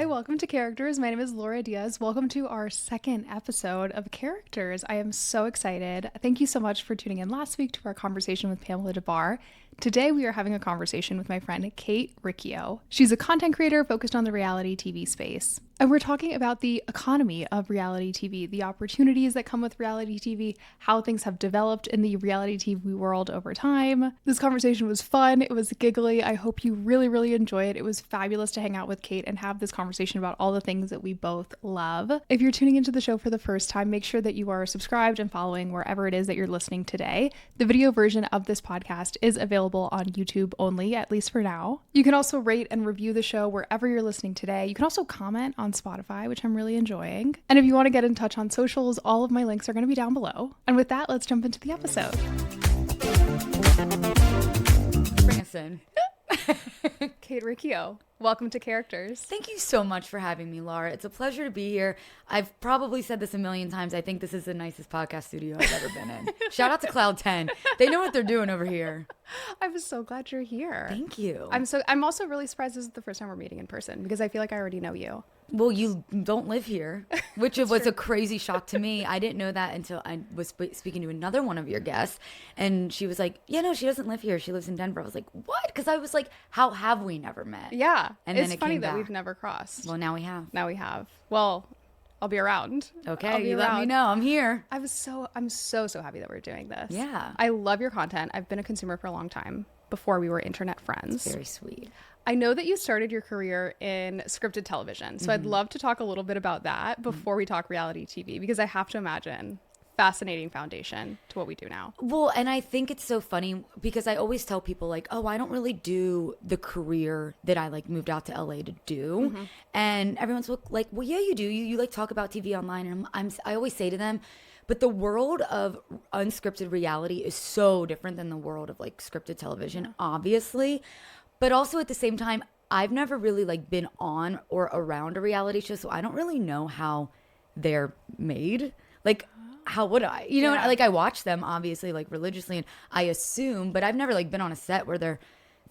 Hi, welcome to Characters. My name is Laura Diaz. Welcome to our second episode of Characters. I am so excited. Thank you so much for tuning in last week to our conversation with Pamela DeBar. Today, we are having a conversation with my friend Kate Riccio. She's a content creator focused on the reality TV space. And we're talking about the economy of reality TV, the opportunities that come with reality TV, how things have developed in the reality TV world over time. This conversation was fun. It was giggly. I hope you really enjoy it. It was fabulous to hang out with Kate and have this conversation about all the things that we both love. If you're tuning into the show for the first time, make sure that you are subscribed and following wherever it is that you're listening today. The video version of this podcast is available on YouTube only, at least for now. You can also rate and review the show wherever you're listening today. You can also comment on Spotify, which I'm really enjoying. And if you want to get in touch on socials, all of my links are going to be down below. And with that, let's jump into the episode. Bring us in. Kate Riccio, welcome to Characters. Thank you so much for having me, Laura. It's a pleasure to be here. I've probably said this a million times. I think this is the nicest podcast studio I've ever been in. Shout out to Cloud 10. They know what they're doing over here. I was so glad you're here. Thank you. I'm also really surprised this is the first time we're meeting in person because I feel like I already know you. Well, you don't live here, which was a crazy shock to me. I didn't know that until I was speaking to another one of your guests. And she was like, yeah, no, she doesn't live here. She lives in Denver. I was like, what? Because I was like, how have we never met? Yeah. And it's then it funny came that back. we've never crossed. Well, now we have. Well, I'll be around. Okay, you let me know. I'm here. I'm so happy that we're doing this. Yeah. I love your content. I've been a consumer for a long time before we were internet friends. Very sweet. I know that you started your career in scripted television, so I'd love to talk a little bit about that before we talk reality TV, because I have to imagine fascinating foundation to what we do now. Well, and I think it's so funny because I always tell people like, oh, I don't really do the career that I like moved out to LA to do. And everyone's like, well, yeah, you do. You like talk about TV online. And I always say to them, but the world of unscripted reality is so different than the world of like scripted television, obviously. But also at the same time, I've never really like been on or around a reality show, so I don't really know how they're made. Like, how would I? You know, like I watch them obviously like religiously, and I assume, but I've never like been on a set where they're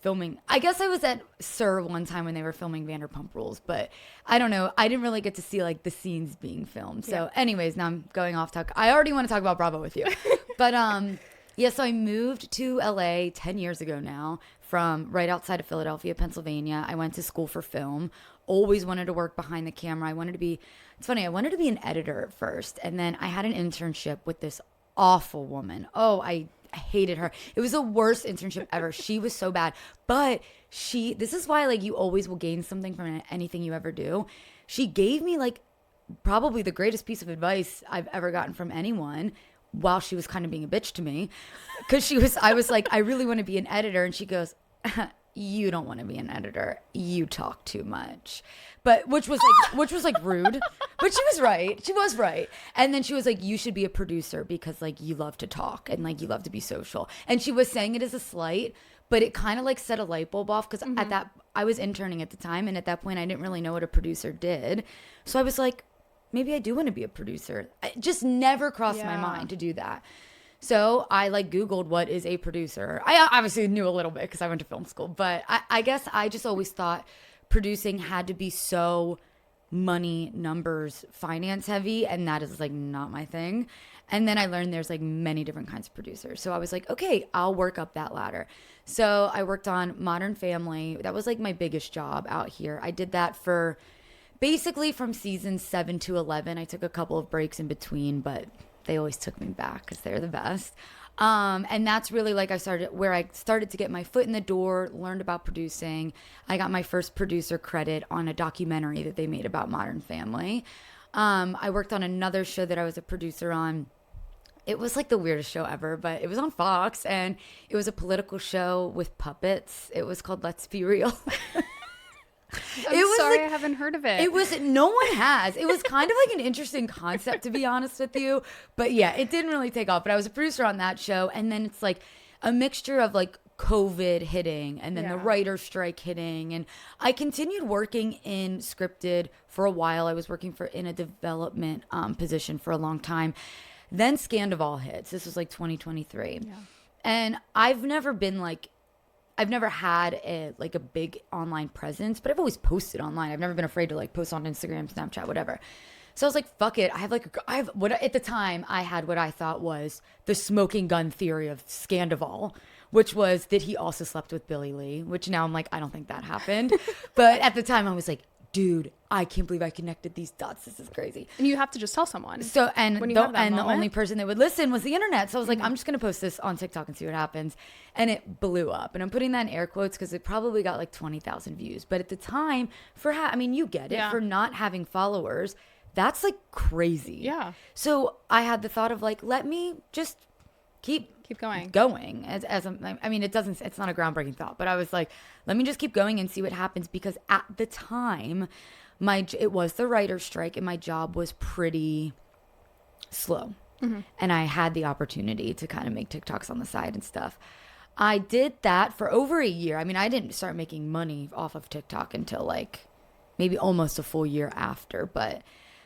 filming. I guess I was at SUR one time when they were filming Vanderpump Rules, but I don't know. I didn't really get to see like the scenes being filmed. So anyways, now I'm going off talk. I already want to talk about Bravo with you. But yeah, so I moved to LA 10 years ago now from right outside of Philadelphia, Pennsylvania. I went to school for film. Always wanted to work behind the camera. I wanted to be an editor at first. And then I had an internship with this awful woman. Oh, I hated her. It was the worst internship ever. She was so bad. But this is why like you always will gain something from anything you ever do. She gave me like probably the greatest piece of advice I've ever gotten from anyone, while she was kind of being a bitch to me. Because I was like, I really want to be an editor. And she goes, you don't want to be an editor. You talk too much. But which was like rude. But she was right. She was right. And then she was like, you should be a producer because like you love to talk and like you love to be social. And she was saying it as a slight, but it kind of like set a light bulb off because at that I was interning at the time, and at that point I didn't really know what a producer did. So I was like, maybe I do want to be a producer. It just never crossed my mind to do that. So I like Googled what is a producer. I obviously knew a little bit because I went to film school, but I guess I just always thought producing had to be so money, numbers, finance heavy, and that is like not my thing. And then I learned there's like many different kinds of producers. So I was like, okay, I'll work up that ladder. So I worked on Modern Family. That was like my biggest job out here. I did that for basically from season 7 to 11. I took a couple of breaks in between, but they always took me back because they're the best. And that's really like I started to get my foot in the door, learned about producing. I got my first producer credit on a documentary that they made about Modern Family. I worked on another show that I was a producer on. It was like the weirdest show ever, but it was on Fox, and it was a political show with puppets. It was called Let's Be Real. I'm sorry, I haven't heard of it. No one has. It was kind of like an interesting concept, to be honest with you. But yeah, it didn't really take off. But I was a producer on that show. And then it's like a mixture of like COVID hitting and then the writer's strike hitting. And I continued working in scripted for a while. I was working in a development position for a long time. Then Scandival hits. This was like 2023. Yeah. And I've never been like, I've never had a big online presence, but I've always posted online. I've never been afraid to like post on Instagram, Snapchat, whatever. So I was like, fuck it. I have what at the time I had what I thought was the smoking gun theory of Scandival, which was that he also slept with Billie Lee, which now I'm like, I don't think that happened. But at the time I was like, dude, I can't believe I connected these dots. This is crazy. And you have to just tell someone. So, and when you the, have that and the moment. only person that would listen was the internet. So I was like, I'm just going to post this on TikTok and see what happens. And it blew up. And I'm putting that in air quotes because it probably got like 20,000 views. But at the time, I mean, you get it, Yeah. for not having followers, that's like crazy. Yeah. So I had the thought of like, let me just keep going I mean, it's not a groundbreaking thought, but I was like, let me just keep going and see what happens, because at the time it was the writer's strike and my job was pretty slow. And I had the opportunity to kind of make TikToks on the side and stuff. I did that for over a year. I mean, I didn't start making money off of TikTok until like maybe almost a full year after, but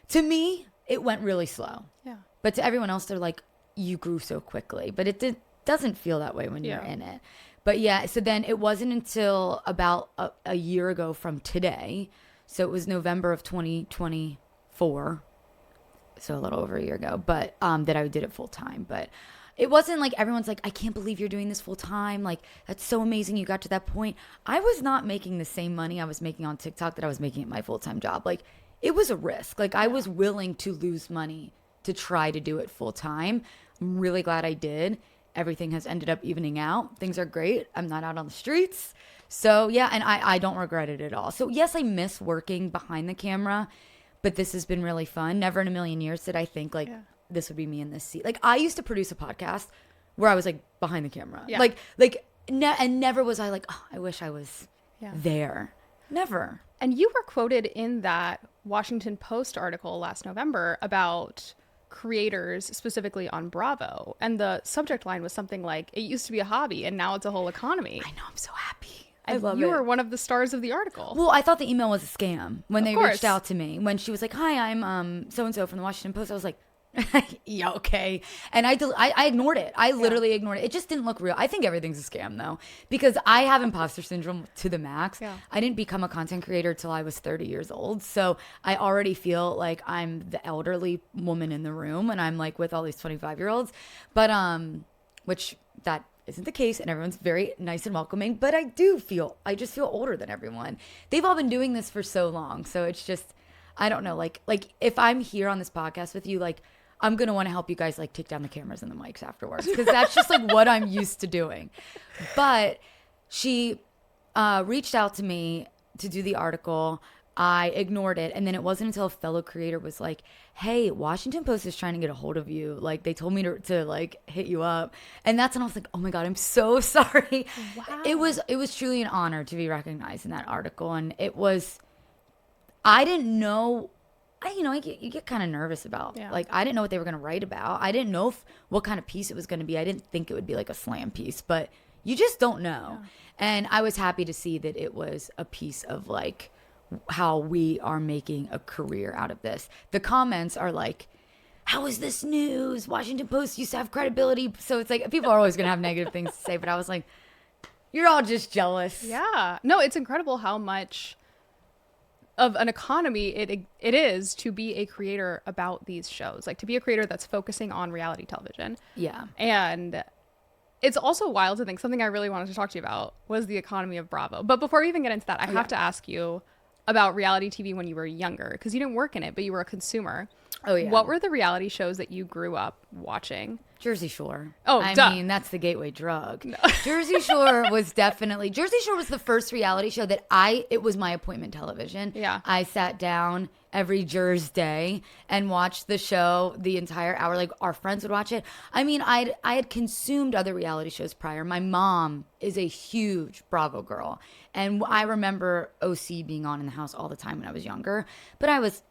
to me it went really slow. Yeah. But to everyone else, they're like, you grew so quickly, but it doesn't feel that way when you're in it. But yeah, so then it wasn't until about a year ago from today, so it was November of 2024, so a little over a year ago, but that I did it full time. But it wasn't like everyone's like, I can't believe you're doing this full time, like that's so amazing you got to that point. I was not making the same money I was making on TikTok that I was making at my full-time job. Like, it was a risk. Like, I was willing to lose money to try to do it full time. I'm really glad I did. Everything has ended up evening out. Things are great. I'm not out on the streets. So yeah, and I don't regret it at all. So yes, I miss working behind the camera, but this has been really fun. Never in a million years did I think like this would be me in this seat. Like, I used to produce a podcast where I was like behind the camera. Yeah. And never was I like, oh, I wish I was there. Never. And you were quoted in that Washington Post article last November about creators specifically on Bravo, and the subject line was something like, it used to be a hobby and now it's a whole economy. I know, I'm so happy. I love you. You were one of the stars of the article. Well, I thought the email was a scam when they reached out to me. When she was like, hi, I'm so-and-so from the Washington Post. I was like, yeah, okay. And I ignored it. I literally ignored it. It just didn't look real. I think everything's a scam though, because I have imposter syndrome to the max. Yeah. I didn't become a content creator till I was 30 years old. So I already feel like I'm the elderly woman in the room and I'm like with all these 25-year-olds, but, which that isn't the case, and everyone's very nice and welcoming, but I just feel older than everyone. They've all been doing this for so long. So it's just, I don't know, like if I'm here on this podcast with you, like, I'm going to want to help you guys like take down the cameras and the mics afterwards, because that's just like what I'm used to doing. But she reached out to me to do the article. I ignored it. And then it wasn't until a fellow creator was like, hey, Washington Post is trying to get a hold of you. Like, they told me to like hit you up. And that's when I was like, oh my God, I'm so sorry. Wow. It was truly an honor to be recognized in that article. And I didn't know. You get kind of nervous about, like, I didn't know what they were going to write about. I didn't know what kind of piece it was going to be. I didn't think it would be like a slam piece, but you just don't know. Yeah. And I was happy to see that it was a piece of like how we are making a career out of this. The comments are like, how is this news? Washington Post used to have credibility. So it's like, people are always going to have negative things to say, but I was like, you're all just jealous. Yeah. No, it's incredible how much of an economy it is to be a creator about these shows, like to be a creator that's focusing on reality television. Yeah. And it's also wild to think, something I really wanted to talk to you about was the economy of Bravo. But before we even get into that, I have to ask you about reality TV when you were younger, because you didn't work in it, but you were a consumer. Oh yeah. What were the reality shows that you grew up watching? Jersey Shore. Oh, I mean, that's the gateway drug. No. Jersey Shore was the first reality show that it was my appointment television. Yeah. I sat down every Jersey day and watched the show the entire hour. Like, our friends would watch it. I mean, I had consumed other reality shows prior. My mom is a huge Bravo girl. And I remember OC being on in the house all the time when I was younger. But I was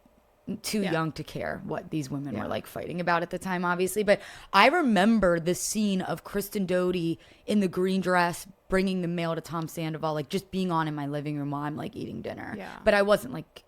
too young to care what these women were like fighting about at the time, obviously. But I remember the scene of Kristen Doute in the green dress bringing the mail to Tom Sandoval, like just being on in my living room while I'm like eating dinner. Yeah. But I wasn't like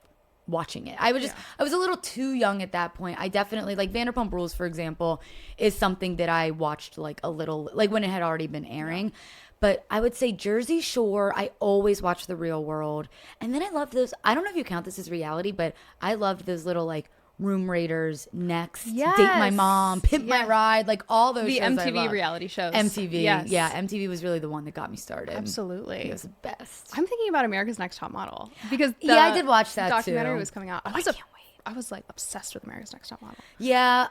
watching it. I was a little too young at that point. I definitely, like, Vanderpump Rules, for example, is something that I watched like a little, like when it had already been airing. But I would say Jersey Shore, I always watch The Real World. And then I love those, I don't know if you count this as reality, but I loved those little like Room Raiders, Next, Date My Mom, Pimp My Ride, like all those the shows MTV reality shows. MTV, Yes. yeah, MTV was really the one that got me started. Absolutely. It was the best. I'm thinking about America's Next Top Model because Yeah, I did watch that documentary too. was coming out. I can't wait. I was like obsessed with America's Next Top Model. Yeah,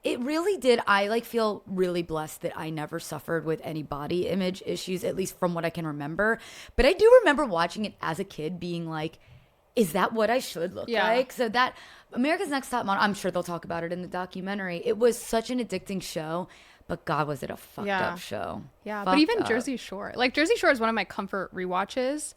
it really did. I like feel really blessed that I never suffered with any body image issues, at least from what I can remember. But I do remember watching it as a kid being like, is that what I should look like? So that America's Next Top Model, I'm sure they'll talk about it in the documentary. It was such an addicting show, but God, was it a fucked up show. Yeah, Fucked but even up. Jersey Shore. Like Jersey Shore is one of my comfort rewatches.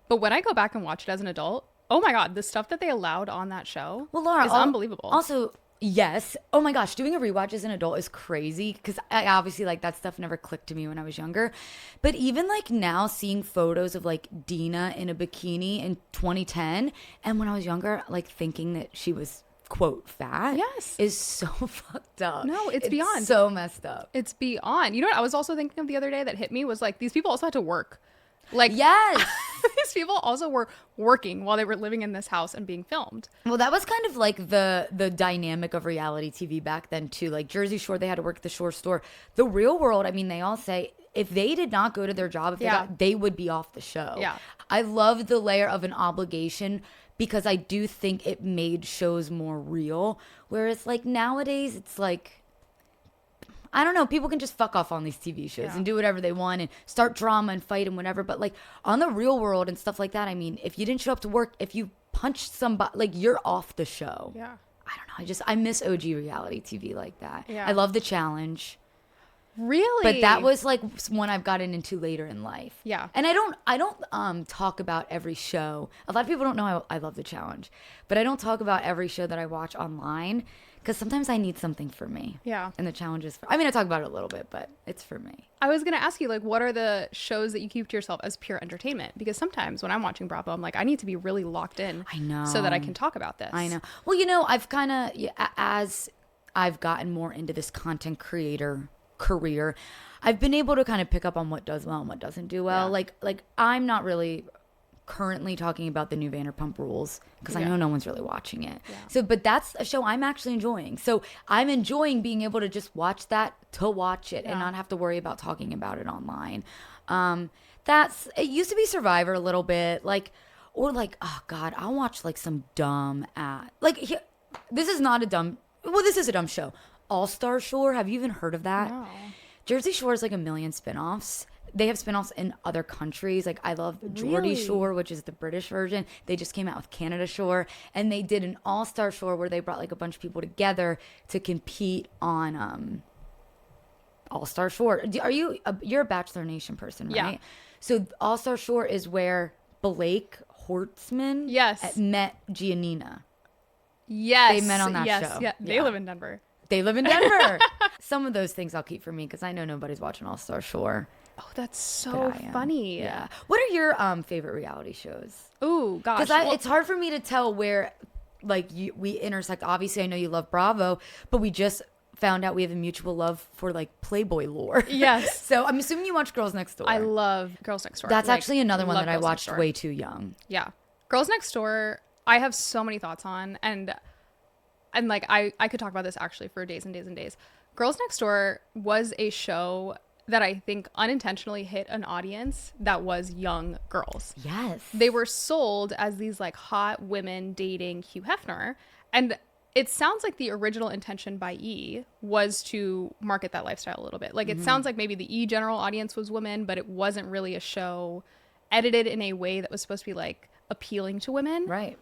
But when I go back and watch it as an adult, oh my God, the stuff that they allowed on that show is unbelievable. Also, yes. Oh my gosh, doing a rewatch as an adult is crazy because I obviously like that stuff never clicked to me when I was younger. But even like now seeing photos of like Dina in a bikini in 2010 and when I was younger, like thinking that she was quote fat is so fucked up. No, it's beyond. So messed up. It's beyond. You know what I was also thinking of the other day that hit me was like these people also had to work. Like yes. These people also were working while they were living in this house and being filmed. Well, that was kind of like the dynamic of reality TV back then too. Like Jersey Shore, they had to work at the Shore store. The Real World, I mean, they all say if they did not go to their job, if they would be off the show. Yeah. I love the layer of an obligation because I do think it made shows more real. Whereas like nowadays, it's like, I don't know, people can just fuck off on these TV shows and do whatever they want and start drama and fight and whatever. But like on The Real World and stuff like that, I mean, if you didn't show up to work, if you punched somebody, like you're off the show. Yeah. I don't know. I miss OG reality TV like that. Yeah. I love The Challenge. Really? But that was like one I've gotten into later in life. Yeah. And I don't talk about every show. A lot of people don't know I love The Challenge. But I don't talk about every show that I watch online because sometimes I need something for me. Yeah. And The Challenge is I talk about it a little bit, but it's for me. I was going to ask you, like, what are the shows that you keep to yourself as pure entertainment? Because sometimes when I'm watching Bravo, I'm like, I need to be really locked in. I know. So that I can talk about this. I know. Well, I've kind of, as I've gotten more into this content creator career, I've been able to kind of pick up on what does well and what doesn't do well. Yeah. Like I'm not really currently talking about the new Vanderpump Rules because I know no one's really watching it. Yeah. So, but that's a show I'm actually enjoying. So I'm enjoying being able to just watch that to watch it and not have to worry about talking about it online. It used to be Survivor a little bit, or oh God, I'll watch like some dumb this is not a dumb, well, this is a dumb show. All-Star Shore, have you even heard of that? No. Jersey Shore is like a million spinoffs. They have spinoffs in other countries. Like I love Geordie Shore, which is the British version. They just came out with Canada Shore, and they did an All-Star Shore where they brought like a bunch of people together to compete on All-Star Shore. You're a Bachelor Nation person, right? Yeah. So All-Star Shore is where Blake Hortzman met Giannina. Yes. They met on that show. Yeah. They live in Denver. They live in Denver. Some of those things I'll keep for me because I know nobody's watching All-Star Shore. Oh, that's so funny. Yeah. What are your favorite reality shows? Oh, gosh. Because it's hard for me to tell where we intersect. Obviously, I know you love Bravo, but we just found out we have a mutual love for like Playboy lore. Yes. So I'm assuming you watch Girls Next Door. I love Girls Next Door. That's actually another one that I Girls Next watched Door. way too young. Yeah. Girls Next Door, I have so many thoughts on, and like I could talk about this actually for days and days and days. Girls Next Door was a show that I think unintentionally hit an audience that was young girls. Yes. They were sold as these like hot women dating Hugh Hefner, and it sounds like the original intention by E was to market that lifestyle a little bit. Like it sounds like maybe the E general audience was women, but it wasn't really a show edited in a way that was supposed to be like appealing to women. Right.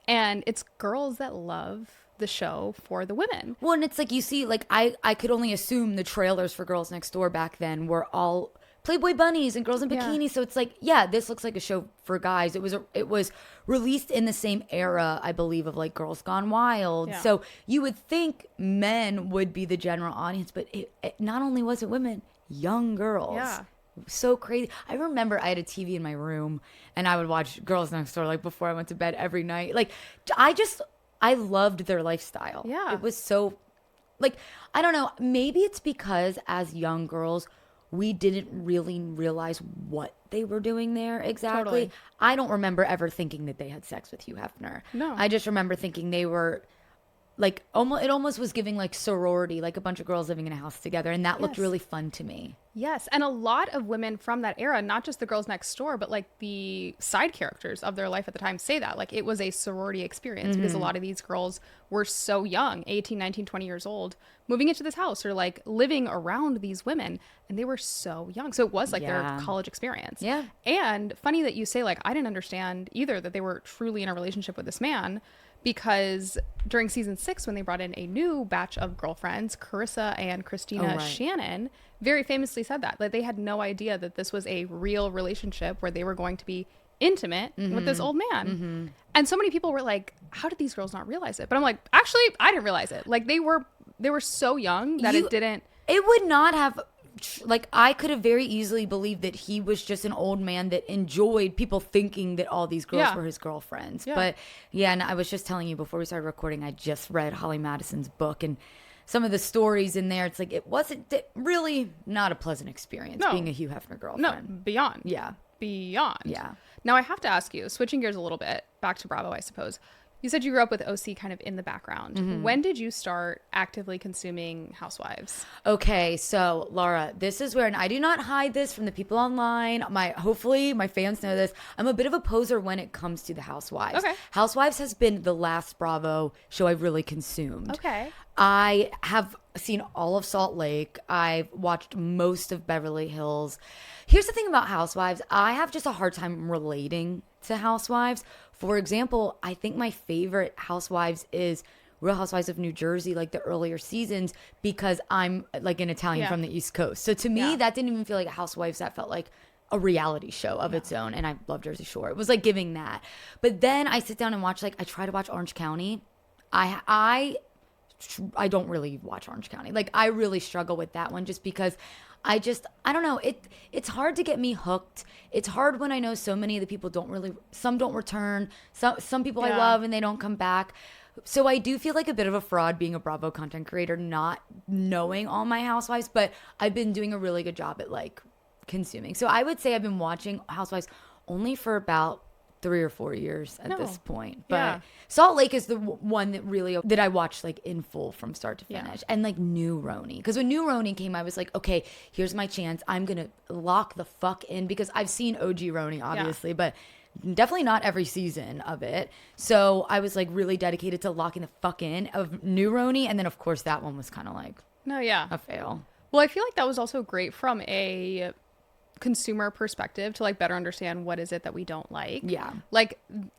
And it's girls that love the show for the women. Well, and it's like you see, like I could only assume the trailers for Girls Next Door back then were all Playboy bunnies and girls in bikinis. Yeah. So it's like, this looks like a show for guys. It was released in the same era, I believe, of like Girls Gone Wild. Yeah. So you would think men would be the general audience, but it not only was it women, young girls. Yeah. So crazy. I remember I had a TV in my room and I would watch Girls Next Door like before I went to bed every night. Like I loved their lifestyle. Yeah. It was so, like, I don't know. Maybe it's because as young girls, we didn't really realize what they were doing there exactly. Totally. I don't remember ever thinking that they had sex with Hugh Hefner. No. I just remember thinking they were like it almost was giving like sorority, like a bunch of girls living in a house together, and that looked Yes. really fun to me. Yes, and a lot of women from that era, not just the girls next door, but like the side characters of their life at the time say that. Like it was a sorority experience because a lot of these girls were so young, 18, 19, 20 years old, moving into this house or like living around these women, and they were so young. So it was like their Yeah. college experience. Yeah. And funny that you say, like, I didn't understand either that they were truly in a relationship with this man, because during season 6, when they brought in a new batch of girlfriends, Carissa and Christina right. Shannon very famously said that they had no idea that this was a real relationship where they were going to be intimate with this old man. And so many people were like, how did these girls not realize it? But I'm like, actually, I didn't realize it. Like they were so young that it didn't. It would not have, like, I could have very easily believed that he was just an old man that enjoyed people thinking that all these girls Yeah. were his girlfriends. Yeah. But yeah, and I was just telling you before we started recording, I just read Holly Madison's book, and some of the stories in there, it's like, it wasn't really not a pleasant experience No. being a Hugh Hefner No, girlfriend. beyond. Yeah. Beyond. Yeah. Now I have to ask you, switching gears a little bit, back to Bravo, I suppose. You said you grew up with OC kind of in the background. When did you start actively consuming Housewives? Okay, so Laura, this is where, and I do not hide this from the people online. Hopefully my fans know this. I'm a bit of a poser when it comes to the Housewives. Okay. Housewives has been the last Bravo show I've really consumed. Okay. I have seen all of Salt Lake. I've watched most of Beverly Hills. Here's the thing about Housewives. I have just a hard time relating to Housewives. For example, I think my favorite Housewives is Real Housewives of New Jersey, like the earlier seasons, because I'm like an Italian Yeah. from the East Coast. So to me, Yeah. that didn't even feel like a Housewives. That felt like a reality show of its own. And I love Jersey Shore. It was like giving that. But then I sit down and watch, like, I try to watch Orange County. I don't really watch Orange County. Like, I really struggle with that one just because I don't know. It's hard to get me hooked. It's hard when I know so many of the people some don't return. Some people I Yeah. love and they don't come back. So I do feel like a bit of a fraud being a Bravo content creator, not knowing all my Housewives, but I've been doing a really good job at like consuming. So I would say I've been watching Housewives only for about 3 or 4 years at this point. But Yeah. Salt Lake is the one that I watched like in full from start to Yeah. finish. And like New Roni. Because when New Roni came, I was like, okay, here's my chance. I'm going to lock the fuck in because I've seen OG Roni, obviously, but definitely not every season of it. So I was like really dedicated to locking the fuck in of New Roni. And then of course that one was kind of like No, yeah. a fail. Well, I feel like that was also great from a consumer perspective to like better understand what is it that we don't like. Yeah. Like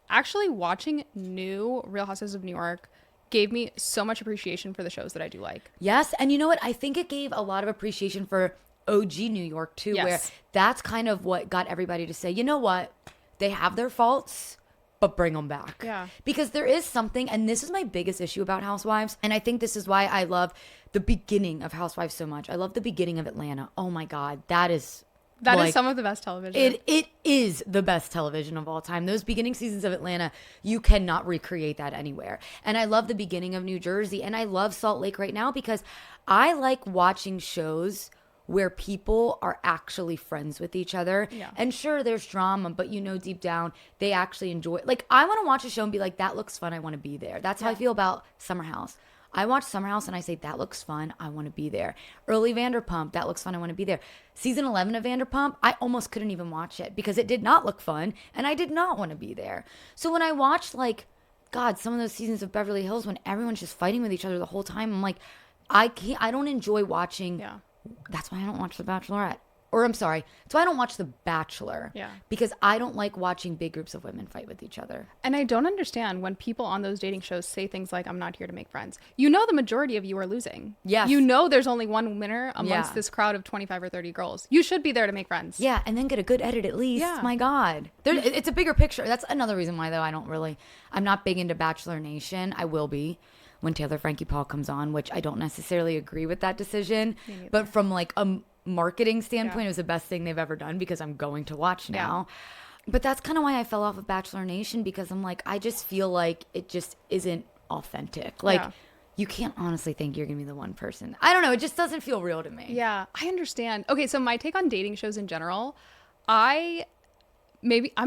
actually watching new Real Housewives of New York gave me so much appreciation for the shows that I do like. Yes. And you know what? I think it gave a lot of appreciation for OG New York too, where Yes. that's kind of what got everybody to say, you know what? They have their faults, but bring them back. Yeah. Because there is something, and this is my biggest issue about Housewives. And I think this is why I love the beginning of Housewives so much. I love the beginning of Atlanta. Oh my God. That is Some of the best television. It is the best television of all time. Those beginning seasons of Atlanta, you cannot recreate that anywhere. And I love the beginning of New Jersey, and I love Salt Lake right now because I like watching shows where people are actually friends with each other. Yeah. And sure, there's drama, but you know deep down they actually enjoy it. Like, I want to watch a show and be like, that looks fun, I want to be there. That's how I feel about Summer House. I watch Summer House and I say, that looks fun, I want to be there. Early Vanderpump, that looks fun, I want to be there. Season 11 of Vanderpump, I almost couldn't even watch it because it did not look fun and I did not want to be there. So when I watched, like, God, some of those seasons of Beverly Hills when everyone's just fighting with each other the whole time, I'm like, I don't enjoy watching. Yeah. That's why I don't watch The Bachelorette. Or I'm sorry, that's why I don't watch The Bachelor. Yeah. Because I don't like watching big groups of women fight with each other. And I don't understand when people on those dating shows say things like, I'm not here to make friends. You know, the majority of you are losing. Yes. You know, there's only one winner amongst Yeah. this crowd of 25 or 30 girls. You should be there to make friends. Yeah, and then get a good edit at least. Yeah. My God. It's a bigger picture. That's another reason why, though, I'm not big into Bachelor Nation. I will be when Taylor Frankie Paul comes on, which I don't necessarily agree with that decision. But from like a marketing standpoint, Yeah. it was the best thing they've ever done because I'm going to watch now. But that's kind of why I fell off of Bachelor Nation because I'm like, I just feel like it just isn't authentic. Like, Yeah. you can't honestly think you're gonna be the one person. I don't know. It just doesn't feel real to me. Yeah, I understand. Okay, so my take on dating shows in general, I'm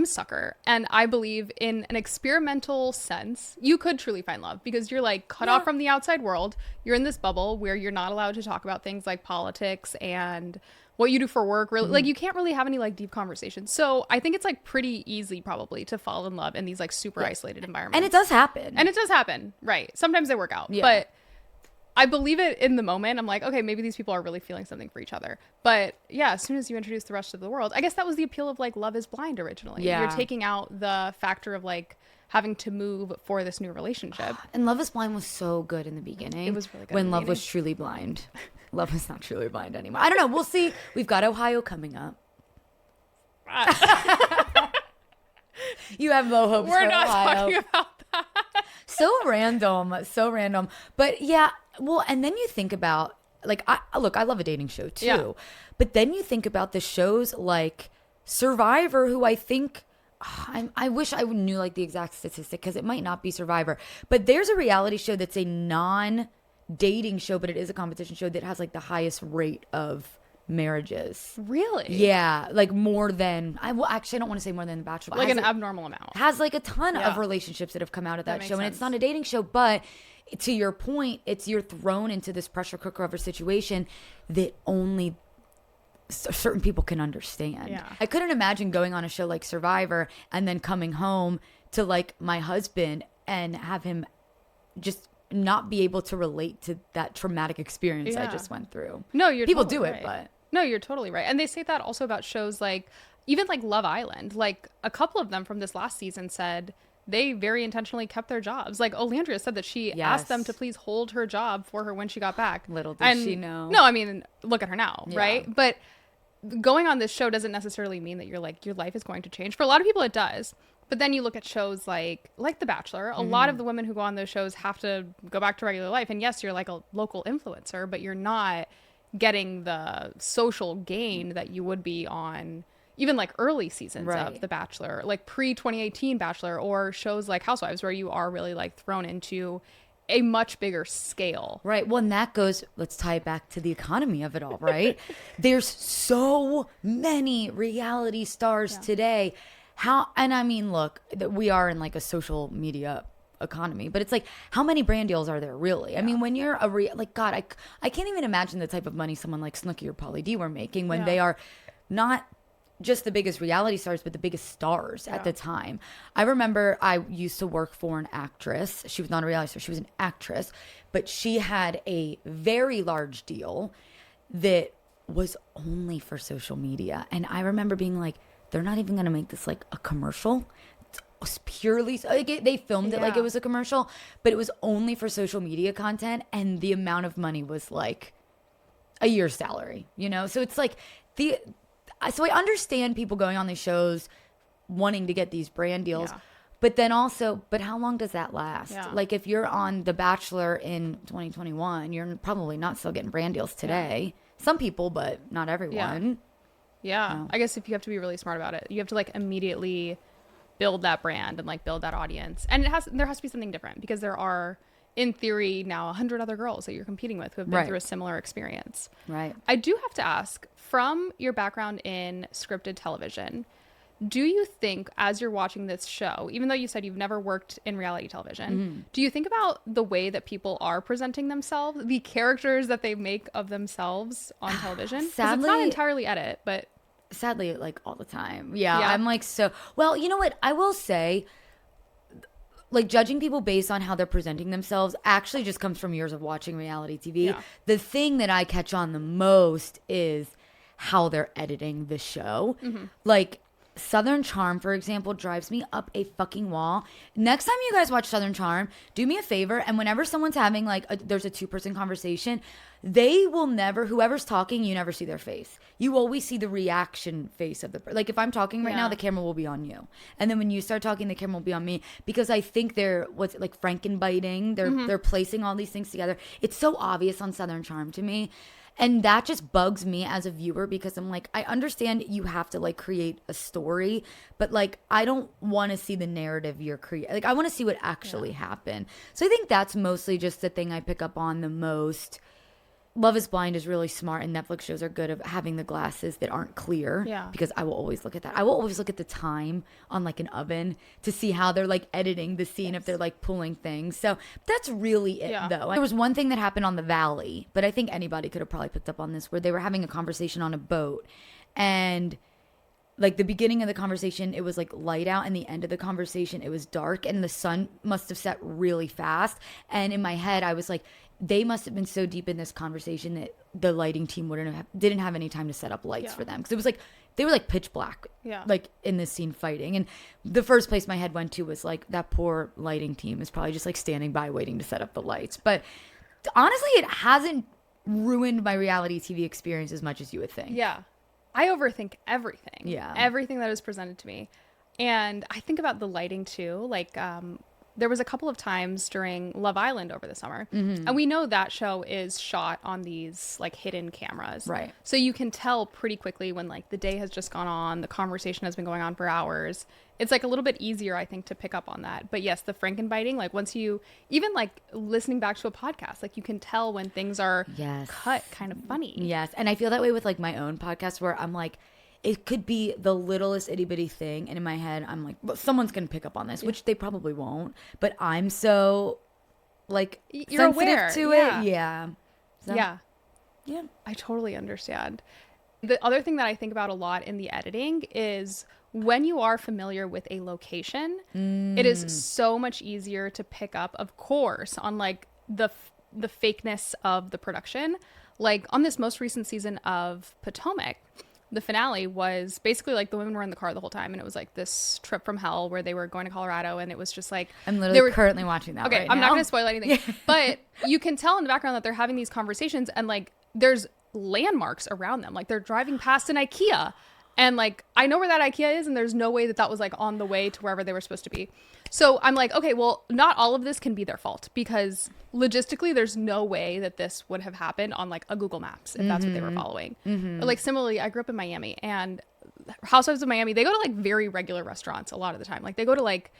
a sucker, and I believe in an experimental sense. You could truly find love because you're like cut off from the outside world. You're in this bubble where you're not allowed to talk about things like politics and what you do for work. Really, like you can't really have any like deep conversations. So I think it's like pretty easy probably to fall in love in these like super isolated environments. And it does happen. Right? Sometimes they work out, Yeah. but I believe it in the moment. I'm like, okay, maybe these people are really feeling something for each other. But yeah, as soon as you introduce the rest of the world, I guess that was the appeal of like Love is Blind originally. Yeah. You're taking out the factor of like having to move for this new relationship. And Love is Blind was so good in the beginning. It was really good when in the love was truly blind. Love is not truly blind anymore. I don't know. We'll see. We've got Ohio coming up. You have low hopes We're for not Ohio. talking about that. So random. But yeah, well, and then you think about like I love a dating show too. Yeah. But then you think about the shows like Survivor, who I think I wish I knew like the exact statistic because it might not be Survivor, but there's a reality show that's a non-dating show, but it is a competition show that has like the highest rate of marriages. Really? Yeah, like more than I don't want to say more than The Bachelor, but Like has an abnormal amount. has like a ton Yeah. of relationships that have come out of that makes show, and sense. it's not a dating show, but to your point, you're thrown into this pressure cooker of a situation that only certain people can understand. Yeah. I couldn't imagine going on a show like Survivor and then coming home to like my husband and have him just not be able to relate to that traumatic experience I Yeah. just went through. No, you're people totally do right. it, but No, you're totally right. And they say that also about shows like even like Love Island. Like a couple of them from this last season said they very intentionally kept their jobs. Like Olandria said that she asked them Yes. to please hold her job for her when she got back. Little did she know. No, I mean, look at her now, Yeah. right? But going on this show doesn't necessarily mean that you're like your life is going to change. For a lot of people it does. But then you look at shows like The Bachelor. A lot of the women who go on those shows have to go back to regular life. And yes, you're like a local influencer, but you're not getting the social gain that you would be on even like early seasons Right. of The Bachelor, like pre 2018 Bachelor, or shows like Housewives where you are really like thrown into a much bigger scale. Right. Well, and that goes, let's tie it back to the economy of it all, right? There's so many reality stars today. And I mean, look, we are in like a social media economy, but it's like, how many brand deals are there really? I mean, when you're God, I can't even imagine the type of money someone like Snooki or Pauly D were making when they are not just the biggest reality stars, but the biggest stars at the time. I remember I used to work for an actress. She was not a reality star. She was an actress, but she had a very large deal that was only for social media. And I remember being like, they're not even going to make this like a commercial. It's purely, like they filmed it like it was a commercial, but it was only for social media content. And the amount of money was like a year's salary, you know? So it's like so I understand people going on these shows wanting to get these brand deals, but then also, but how long does that last? Yeah. Like if you're on The Bachelor in 2021, you're probably not still getting brand deals today. Some people, but not everyone. Yeah. I guess if you have to be really smart about it, you have to like immediately build that brand and like build that audience. And there has to be something different because there are, in theory, now 100 other girls that you're competing with who have been through a similar experience. Right. I do have to ask, from your background in scripted television, do you think as you're watching this show, even though you said you've never worked in reality television, do you think about the way that people are presenting themselves, the characters that they make of themselves on television? 'Cause it's not Sadly- entirely edit, but Sadly, like all the time. Yeah. Yeah. I'm like, well, you know what? I will say, like judging people based on how they're presenting themselves actually just comes from years of watching reality TV. Yeah. The thing that I catch on the most is how they're editing the show. Like Southern Charm, for example, drives me up a fucking wall. Next time you guys watch Southern Charm, do me a favor, and whenever someone's having like there's a two-person conversation, they will never, whoever's talking, you never see their face. You always see the reaction face of the like if I'm talking right now, the camera will be on you, and then when you start talking, the camera will be on me, because I think they're Frankenbiting. They're placing all these things together. It's so obvious on Southern Charm to me. And that just bugs me as a viewer because I'm like, I understand you have to like create a story, but like I don't want to see the narrative you're creating. Like I want to see what actually happened. So I think that's mostly just the thing I pick up on the most. Love is Blind is really smart, and Netflix shows are good at having the glasses that aren't clear. Yeah. Because I will always look at that. I will always look at the time on like an oven to see how they're like editing the scene, if they're like pulling things. So that's really it though. There was one thing that happened on the Valley, but I think anybody could have probably picked up on this, where they were having a conversation on a boat, and like the beginning of the conversation, it was like light out, and the end of the conversation, it was dark, and the sun must have set really fast. And in my head, I was like, they must have been so deep in this conversation that the lighting team didn't have any time to set up lights for them, because it was like they were like pitch black, like in this scene fighting. And the first place my head went to was like, that poor lighting team is probably just like standing by waiting to set up the lights. But honestly, it hasn't ruined my reality TV experience as much as you would think. Yeah. I overthink everything. Yeah. Everything that is presented to me. And I think about the lighting too. Like, there was a couple of times during Love Island over the summer. And we know that show is shot on these like hidden cameras. Right. So you can tell pretty quickly when like the day has just gone on, the conversation has been going on for hours. It's like a little bit easier, I think, to pick up on that. But yes, the Frankenbiting, like once you, even like listening back to a podcast, like you can tell when things are cut kind of funny. Yes. And I feel that way with like my own podcast, where I'm like, it could be the littlest itty bitty thing. And in my head, I'm like, well, someone's going to pick up on this, which they probably won't. But I'm so like you're sensitive aware to it. Yeah. So, yeah. I totally understand. The other thing that I think about a lot in the editing is when you are familiar with a location, it is so much easier to pick up, of course, on like the fakeness of the production. Like on this most recent season of Potomac, the finale was basically like the women were in the car the whole time, and it was like this trip from hell where they were going to Colorado, and it was just like I'm literally currently watching that. Okay, right I'm now. not going to spoil anything, but you can tell in the background that they're having these conversations, and like there's landmarks around them, like they're driving past an IKEA, and like I know where that IKEA is, and there's no way that that was like on the way to wherever they were supposed to be. So I'm like, okay, well, not all of this can be their fault, because logistically, there's no way that this would have happened on like a Google Maps if that's what they were following. Or like similarly, I grew up in Miami, and Housewives of Miami, they go to like very regular restaurants a lot of the time. Like they go to like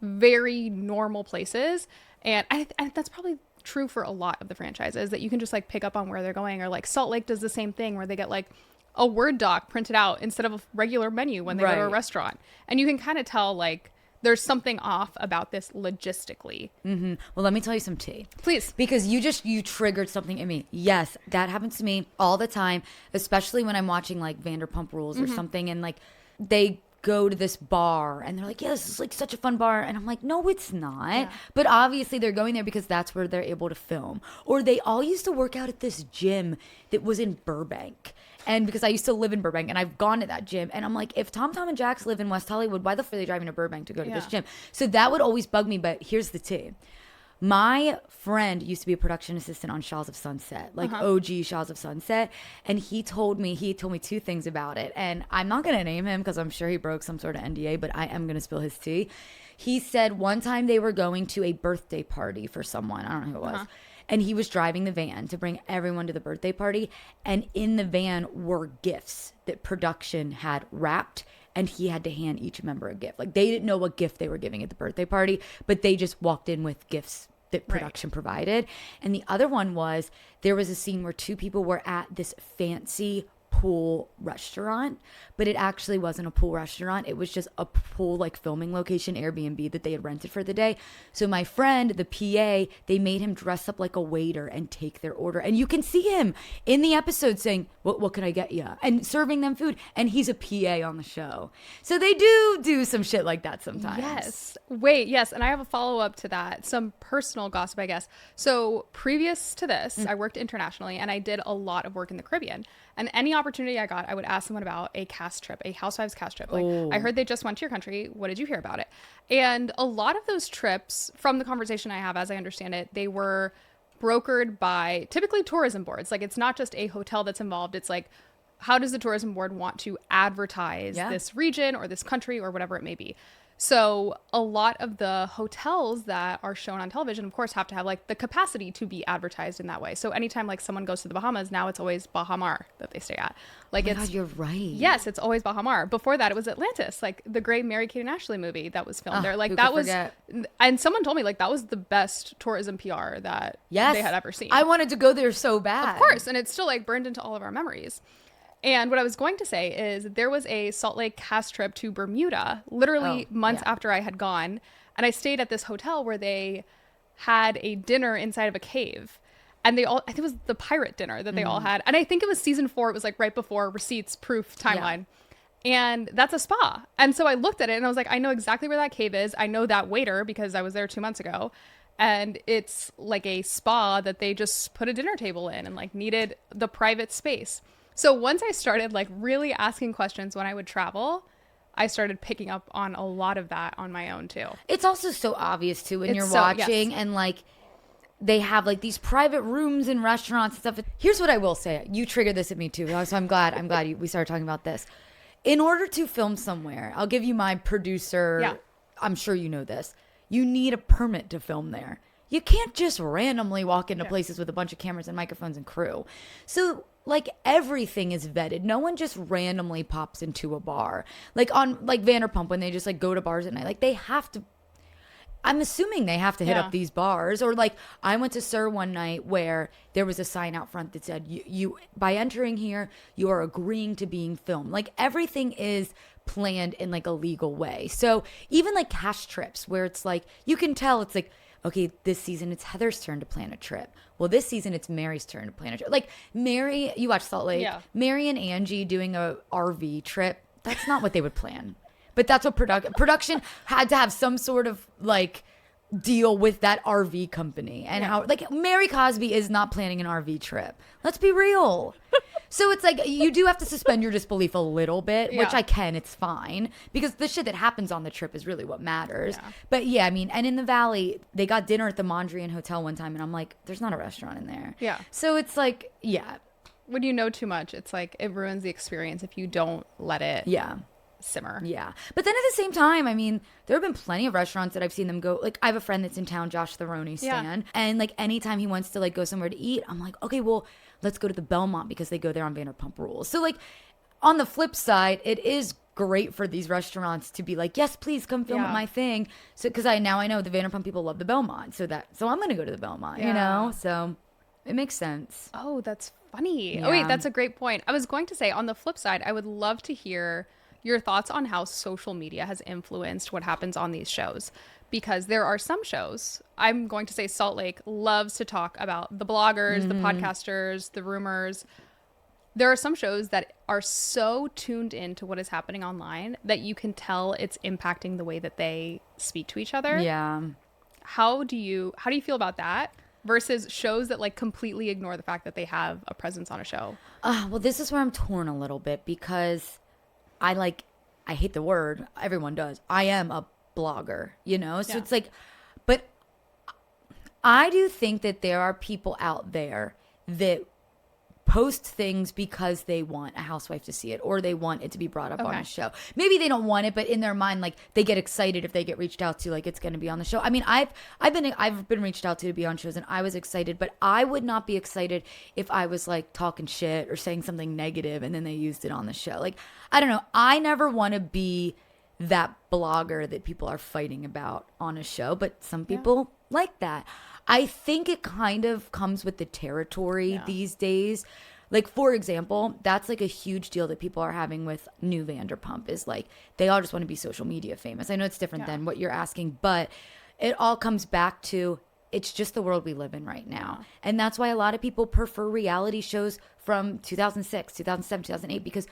very normal places. And I that's probably true for a lot of the franchises, that you can just like pick up on where they're going. Or like Salt Lake does the same thing, where they get like a Word doc printed out instead of a regular menu when they go to a restaurant. And you can kind of tell like there's something off about this logistically. Well, let me tell you some tea. Please. Because you triggered something in me. Yes, that happens to me all the time, especially when I'm watching like Vanderpump Rules or something, and like they go to this bar and they're like, yeah, this is like such a fun bar. And I'm like, no, it's not. Yeah. But obviously they're going there because that's where they're able to film. Or they all used to work out at this gym that was in Burbank. And because I used to live in Burbank, and I've gone to that gym, and I'm like, if Tom and Jax live in West Hollywood, why the fuck are they driving to Burbank to go to this gym? So that would always bug me. But here's the tea. My friend used to be a production assistant on Shaws of Sunset, like OG Shaws of Sunset. And he told me two things about it. And I'm not going to name him because I'm sure he broke some sort of NDA, but I am going to spill his tea. He said one time they were going to a birthday party for someone. I don't know who it was. And he was driving the van to bring everyone to the birthday party. And in the van were gifts that production had wrapped. And he had to hand each member a gift. Like they didn't know what gift they were giving at the birthday party, but they just walked in with gifts that production provided. And the other one was, there was a scene where two people were at this fancy pool restaurant, but it actually wasn't a pool restaurant. It was just a pool like filming location, Airbnb, that they had rented for the day. So my friend, the PA, they made him dress up like a waiter and take their order. And you can see him in the episode saying, what can I get you? And serving them food. And he's a PA on the show. So they do some shit like that sometimes. Yes. Wait, yes. And I have a follow-up to that. Some personal gossip, I guess. So previous to this, I worked internationally, and I did a lot of work in the Caribbean. And any opportunity I got, I would ask someone about a cast trip, a Housewives cast trip. Like, I heard they just went to your country. What did you hear about it? And a lot of those trips, from the conversation I have, as I understand it, they were brokered by typically tourism boards. Like, it's not just a hotel that's involved. It's like how does the tourism board want to advertise this region or this country or whatever it may be? So a lot of the hotels that are shown on television, of course, have to have like the capacity to be advertised in that way. So anytime like someone goes to the Bahamas, now it's always Bahamar that they stay at. Like God, you're right. Yes, it's always Bahamar. Before that, it was Atlantis, like the great Mary Kate and Ashley movie that was filmed there. Like that was, and someone told me like that was the best tourism PR that they had ever seen. I wanted to go there so bad. Of course, and it's still like burned into all of our memories. And what I was going to say is there was a Salt Lake cast trip to Bermuda, literally months after I had gone. And I stayed at this hotel where they had a dinner inside of a cave. And they all, I think it was the pirate dinner that they all had. And I think it was season 4. It was like right before receipts, proof, timeline. Yeah. And that's a spa. And so I looked at it and I was like, I know exactly where that cave is. I know that waiter because I was there 2 months ago. And it's like a spa that they just put a dinner table in and like needed the private space. So once I started like really asking questions when I would travel, I started picking up on a lot of that on my own too. It's also so obvious too when you're watching and like they have like these private rooms in restaurants and stuff. Here's what I will say. You triggered this at me too. So I'm glad we started talking about this. In order to film somewhere, I'll give you my producer. Yeah. I'm sure you know this. You need a permit to film there. You can't just randomly walk into places with a bunch of cameras and microphones and crew. So like everything is vetted. No one just randomly pops into a bar. Like on like Vanderpump when they just like go to bars at night. Like they have to, I'm assuming they have to hit up these bars. Or like I went to Sir one night where there was a sign out front that said you by entering here, you are agreeing to being filmed. Like everything is planned in like a legal way. So even like cast trips where it's like, you can tell it's like, okay, this season it's Heather's turn to plan a trip. Well, this season it's Mary's turn to plan a trip. Like Mary, you watch Salt Lake, Mary and Angie doing a RV trip. That's not what they would plan. But that's what production had to have some sort of like deal with that RV company and how like Mary Cosby is not planning an RV trip. Let's be real. So it's like you do have to suspend your disbelief a little bit, which I can. It's fine because the shit that happens on the trip is really what matters. Yeah. But yeah, I mean, and in the Valley, they got dinner at the Mondrian Hotel one time, and I'm like, there's not a restaurant in there. Yeah. So it's like, when you know too much, it's like it ruins the experience if you don't let it. Simmer. Yeah. But then at the same time, I mean, there have been plenty of restaurants that I've seen them go. Like, I have a friend that's in town, Josh Theroney stan. And like anytime he wants to like go somewhere to eat, I'm like, okay, well, let's go to the Belmont because they go there on Vanderpump Rules. So like on the flip side, it is great for these restaurants to be like, yes, please come film at my thing. So because I know the Vanderpump people love the Belmont. So I'm going to go to the Belmont, you know? So it makes sense. Oh, that's funny. Yeah. Oh, wait, that's a great point. I was going to say on the flip side, I would love to hear your thoughts on how social media has influenced what happens on these shows. Because there are some shows, I'm going to say Salt Lake loves to talk about the bloggers, the podcasters, the rumors. There are some shows that are so tuned into what is happening online that you can tell it's impacting the way that they speak to each other. Yeah. How do you feel about that versus shows that like completely ignore the fact that they have a presence on a show? Well, this is where I'm torn a little bit because I hate the word. Everyone does. I am a blogger, you know? So it's like, but I do think that there are people out there that post things because they want a housewife to see it or they want it to be brought up on a show. Maybe they don't want it, but in their mind, like they get excited if they get reached out to, like it's going to be on the show. I mean, I've been reached out to be on shows and I was excited, but I would not be excited if I was like talking shit or saying something negative and then they used it on the show. Like, I don't know. I never want to be that blogger that people are fighting about on a show, but some people like that. I think it kind of comes with the territory these days. Like, for example, that's like a huge deal that people are having with new Vanderpump is like, they all just want to be social media famous. I know it's different than what you're asking, but it all comes back to it's just the world we live in right now. And that's why a lot of people prefer reality shows from 2006, 2007, 2008, because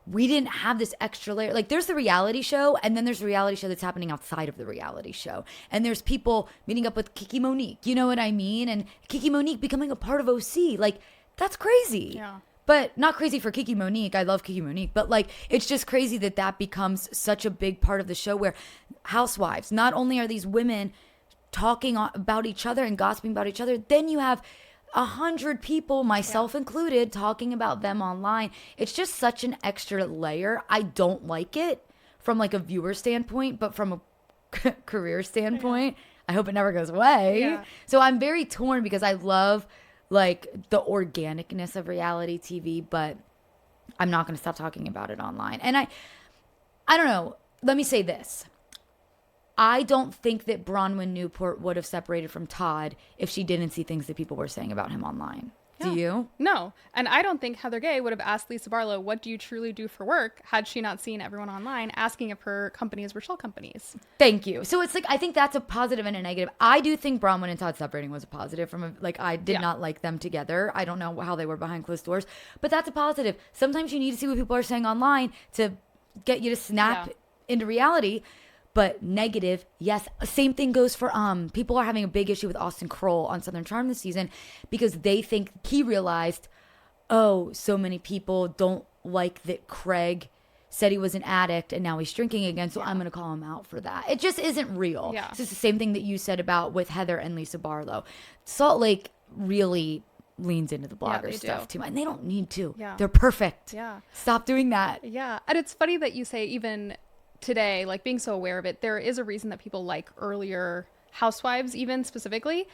we didn't have this extra layer. Like there's the reality show and then there's the reality show that's happening outside of the reality show. And there's people meeting up with Kiki Monique, you know what I mean? And Kiki Monique becoming a part of OC. Like that's crazy. Yeah. But not crazy for Kiki Monique. I love Kiki Monique. But like, it's just crazy that that becomes such a big part of the show where housewives, not only are these women talking about each other and gossiping about each other, then you have 100 people, myself included, talking about them online. It's just such an extra layer. I don't like it from like a viewer standpoint, but from a career standpoint, I hope it never goes away. Yeah. So I'm very torn because I love like the organicness of reality TV, but I'm not going to stop talking about it online. And I don't know. Let me say this. I don't think that Bronwyn Newport would have separated from Todd if she didn't see things that people were saying about him online. Yeah. Do you? No. And I don't think Heather Gay would have asked Lisa Barlow, what do you truly do for work, had she not seen everyone online asking if her companies were shell companies. Thank you. So it's like, I think that's a positive and a negative. I do think Bronwyn and Todd separating was a positive from I did not like them together. I don't know how they were behind closed doors, but that's a positive. Sometimes you need to see what people are saying online to get you to snap into reality. But negative, yes. Same thing goes for people are having a big issue with Austin Kroll on Southern Charm this season because they think he realized, oh, so many people don't like that Craig said he was an addict and now he's drinking again, so I'm going to call him out for that. It just isn't real. Yeah. It's just the same thing that you said about with Heather and Lisa Barlow. Salt Lake really leans into the blogger stuff too, and they don't need to. Yeah. They're perfect. Yeah. Stop doing that. Yeah. And it's funny that you say even today, like being so aware of it, there is a reason that people like earlier housewives even specifically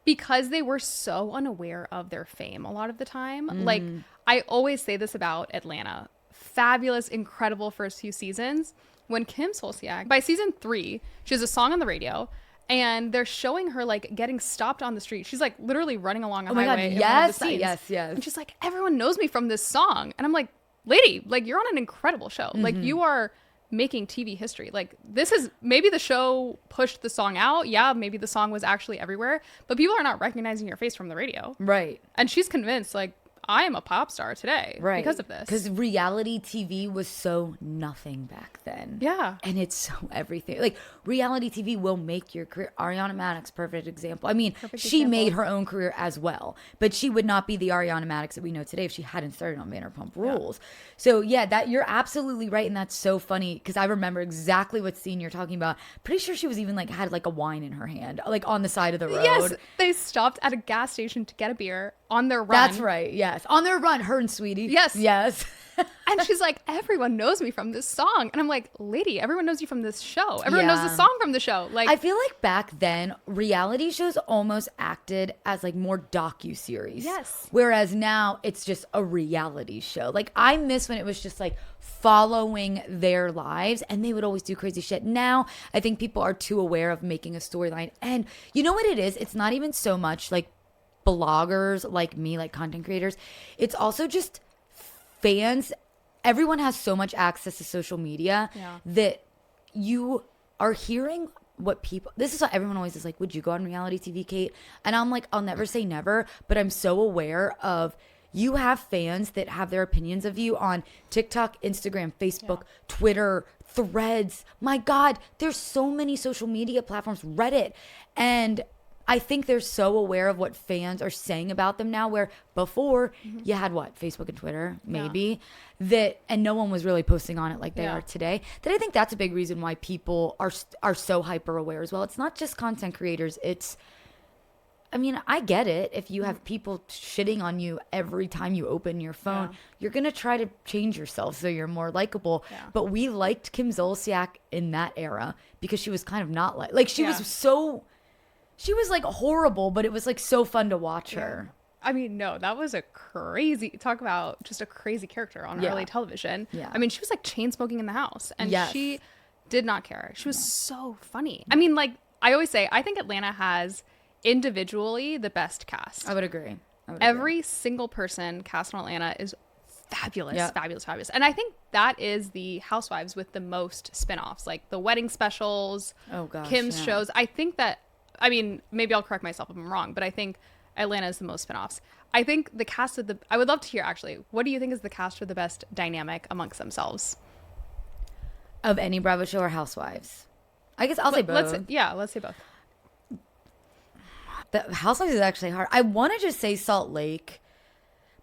because they were so unaware of their fame a lot of the time. Like I always say this about Atlanta. Fabulous, incredible first few seasons. When Kim Solsiak, by season 3, she has a song on the radio and they're showing her like getting stopped on the street. She's like literally running along a highway. God, in yes, one of the scenes. yes. And she's like, everyone knows me from this song. And I'm like, lady, like you're on an incredible show. Like you are making TV history. Like this is maybe the show pushed the song out. Yeah, maybe the song was actually everywhere, but people are not recognizing your face from the radio. Right. And she's convinced like I am a pop star today because of this. Because reality TV was so nothing back then. Yeah. And it's so everything. Like reality TV will make your career. Ariana Madix, perfect example. I mean, she made her own career as well, but she would not be the Ariana Madix that we know today if she hadn't started on Vanderpump Rules. So yeah, that you're absolutely right. And that's so funny because I remember exactly what scene you're talking about. Pretty sure she was even like had like a wine in her hand, like on the side of the road. Yes. They stopped at a gas station to get a beer on their run. That's right. Yes. On their run, her and Sweetie. Yes. Yes. And she's like, everyone knows me from this song. And I'm like, lady, everyone knows you from this show. Everyone knows the song from the show. Like, I feel like back then, reality shows almost acted as like more docu-series. Yes. Whereas now it's just a reality show. Like I miss when it was just like following their lives and they would always do crazy shit. Now I think people are too aware of making a storyline. And you know what it is? It's not even so much like bloggers like me, like content creators. It's also just fans. Everyone has so much access to social media that you are hearing what people, this is what everyone always is like, would you go on reality TV, Kate? And I'm like, I'll never say never, but I'm so aware of you have fans that have their opinions of you on TikTok, Instagram, Facebook, Twitter, Threads. My God, there's so many social media platforms, Reddit. And I think they're so aware of what fans are saying about them now, where before you had what, Facebook and Twitter, maybe, that, and no one was really posting on it like they are today. That I think that's a big reason why people are so hyper aware as well. It's not just content creators. It's, I mean, I get it. If you have people shitting on you every time you open your phone, you're going to try to change yourself so you're more likable. But we liked Kim Zolciak in that era because she was kind of not like she was so... She was like horrible, but it was like so fun to watch her. I mean, no, that was a crazy, talk about just a crazy character on early television. Yeah. I mean, she was like chain smoking in the house and she did not care. She was so funny. I mean, like I always say, I think Atlanta has individually the best cast. I would agree. Every single person cast on Atlanta is fabulous, fabulous. And I think that is the Housewives with the most spinoffs, like the wedding specials, Kim's shows. I think that, I mean, maybe I'll correct myself if I'm wrong, but I think Atlanta is the most spinoffs. I think the cast of I would love to hear actually, what do you think is the cast for the best dynamic amongst themselves? Of any Bravo show or Housewives? I guess I'll say both. Let's say both. The Housewives is actually hard. I want to just say Salt Lake,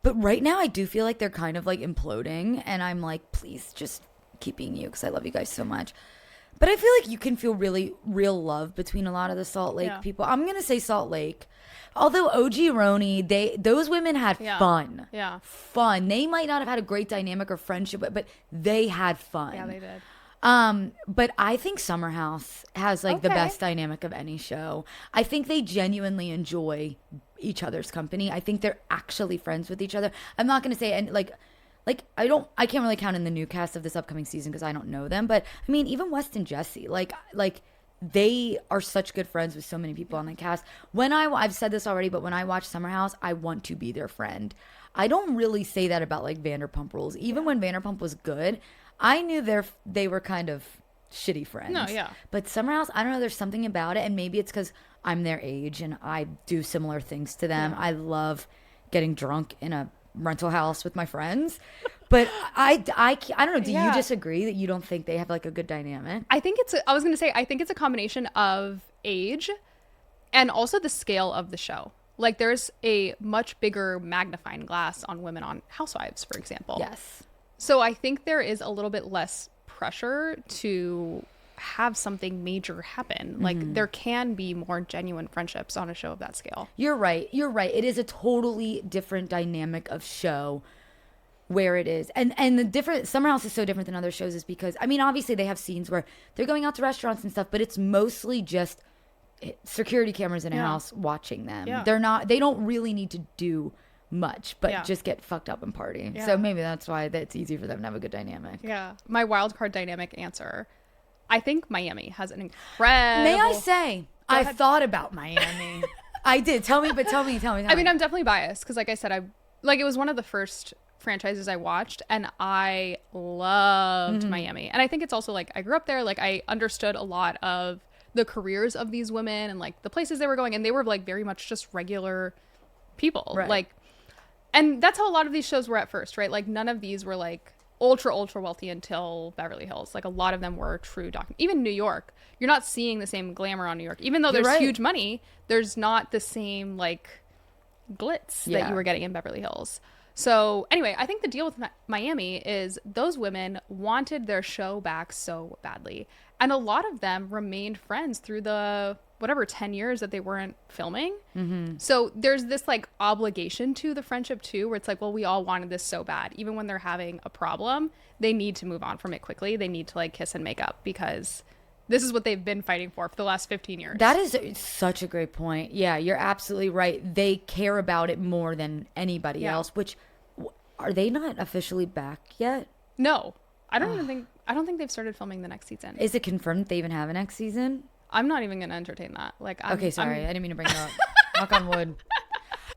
but right now I do feel like they're kind of like imploding and I'm like, please just keep being you because I love you guys so much. But I feel like you can feel really real love between a lot of the Salt Lake people. I'm going to say Salt Lake. Although OG Roni, those women had fun. Yeah. Fun. They might not have had a great dynamic or friendship, but they had fun. Yeah, they did. But I think Summer House has like the best dynamic of any show. I think they genuinely enjoy each other's company. I think they're actually friends with each other. I'm not going to say, and like I can't really count in the new cast of this upcoming season because I don't know them. But I mean, even West and Jesse, like they are such good friends with so many people on the cast. I've said this already, but when I watch Summer House, I want to be their friend. I don't really say that about like Vanderpump Rules. Even when Vanderpump was good, I knew they were kind of shitty friends. No, yeah. But Summer House, I don't know, there's something about it, and maybe it's because I'm their age and I do similar things to them. I love getting drunk in a rental house with my friends. But I don't know, do you disagree that you don't think they have like a good dynamic? I think it's a combination of age and also the scale of the show. Like there's a much bigger magnifying glass on women on Housewives, for example. Yes. So I think there is a little bit less pressure to have something major happen. Like there can be more genuine friendships on a show of that scale. You're right. It is a totally different dynamic of show where it is. And the different Summer House is so different than other shows is because, I mean, obviously they have scenes where they're going out to restaurants and stuff, but it's mostly just security cameras in a house watching them. Yeah. They don't really need to do much, but just get fucked up and party. So maybe that's why it's easy for them to have a good dynamic. Yeah. My wild card dynamic answer, I think Miami has an incredible... May I say, I thought about Miami. I did. Tell me. I mean, I'm definitely biased because like I said, it was one of the first franchises I watched and I loved Miami. And I think it's also like I grew up there. Like I understood a lot of the careers of these women and like the places they were going, and they were like very much just regular people. Right. Like, and that's how a lot of these shows were at first, right? Like none of these were like ultra wealthy until Beverly Hills. Like a lot of them were true even New York, you're not seeing the same glamour on New York, even though there's huge money. There's not the same like glitz that you were getting in Beverly Hills. So anyway, I think the deal with Miami is those women wanted their show back so badly, and a lot of them remained friends through the 10 years that they weren't filming. So there's this like obligation to the friendship too, where it's like, well, we all wanted this so bad. Even when they're having a problem, they need to move on from it quickly. They need to like kiss and make up because this is what they've been fighting for the last 15 years. That is such a great point. Yeah, you're absolutely right. They care about it more than anybody else, which are they not officially back yet? No, I don't think they've started filming the next season. Is it confirmed that they even have a next season? I'm not even going to entertain that. Like, okay, sorry. I didn't mean to bring it up. Knock on wood.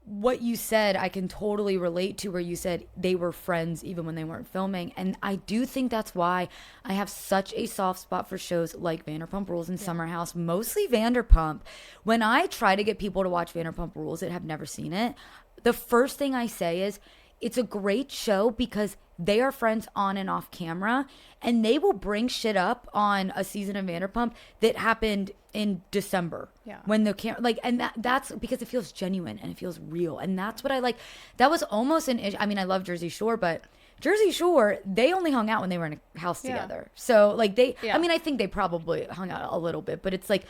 What you said, I can totally relate to, where you said they were friends even when they weren't filming. And I do think that's why I have such a soft spot for shows like Vanderpump Rules and Summer House, mostly Vanderpump. When I try to get people to watch Vanderpump Rules that have never seen it, the first thing I say is, it's a great show because they are friends on and off camera, and they will bring shit up on a season of Vanderpump that happened in December. Yeah. When the camera, like, and that's because it feels genuine and it feels real. And that's what I like. That was almost an issue. I mean, I love Jersey Shore, but Jersey Shore, they only hung out when they were in a house together. So like I mean, I think they probably hung out a little bit, but it's like,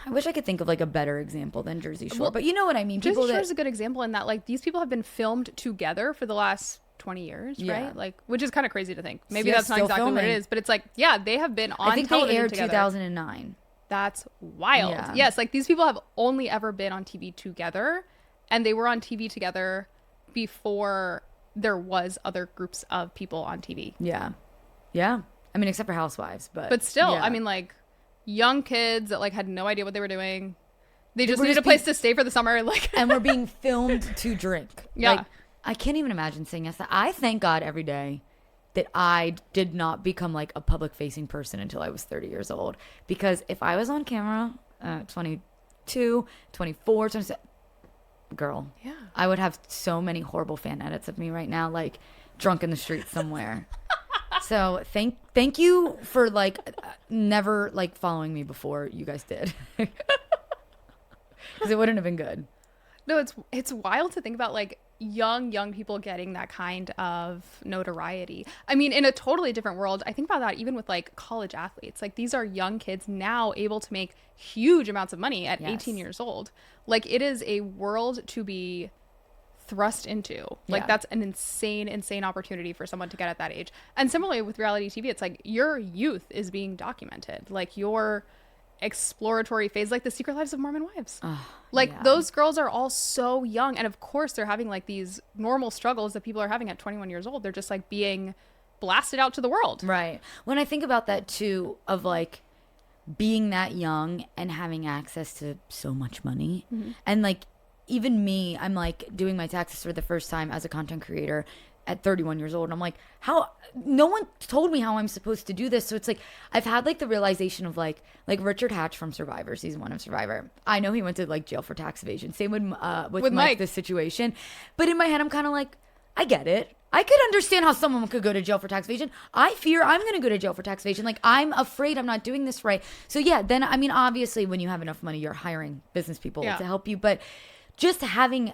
I wish I could think of like a better example than Jersey Shore, but you know what I mean? Jersey Shore is a good example in that like these people have been filmed together for the last 20 years, right? Like, which is kind of crazy to think. Maybe that's not exactly what it is, but it's like, they have been on television together. I think they aired together. 2009. That's wild. Yeah. Yes, like these people have only ever been on TV together, and they were on TV together before there was other groups of people on TV. Yeah. Yeah. I mean, except for Housewives, but still, I mean, like young kids that like had no idea what they were doing. They just needed a place to stay for the summer, like, and we're being filmed to drink. Yeah. Like, I can't even imagine saying yes. I thank God every day that I did not become like a public facing person until I was 30 years old. Because if I was on camera, 22, 24, 27, girl, I would have so many horrible fan edits of me right now, like drunk in the street somewhere. So thank you for like never like following me before you guys did. Because it wouldn't have been good. No, it's wild to think about like young people getting that kind of notoriety. I mean, in a totally different world, I think about that even with like college athletes. Like these are young kids now able to make huge amounts of money at 18 years old. Like it is a world to be thrust into. Like that's an insane opportunity for someone to get at that age. And similarly with reality TV, it's like your youth is being documented. Like your exploratory phase, like the Secret Lives of Mormon Wives. Those girls are all so young, and of course they're having like these normal struggles that people are having at 21 years old. They're just like being blasted out to the world. Right. When I think about that too, of like being that young and having access to so much money, and like even me, I'm like doing my taxes for the first time as a content creator at 31 years old. And I'm like, how, no one told me how I'm supposed to do this. So it's like, I've had like the realization of like Richard Hatch from Survivor, season 1 of Survivor. I know he went to like jail for tax evasion. Same with Mike, this situation. But in my head, I'm kind of like, I get it. I could understand how someone could go to jail for tax evasion. I fear I'm going to go to jail for tax evasion. Like, I'm afraid I'm not doing this right. So yeah, then, I mean, obviously when you have enough money, you're hiring business people to help you. But just having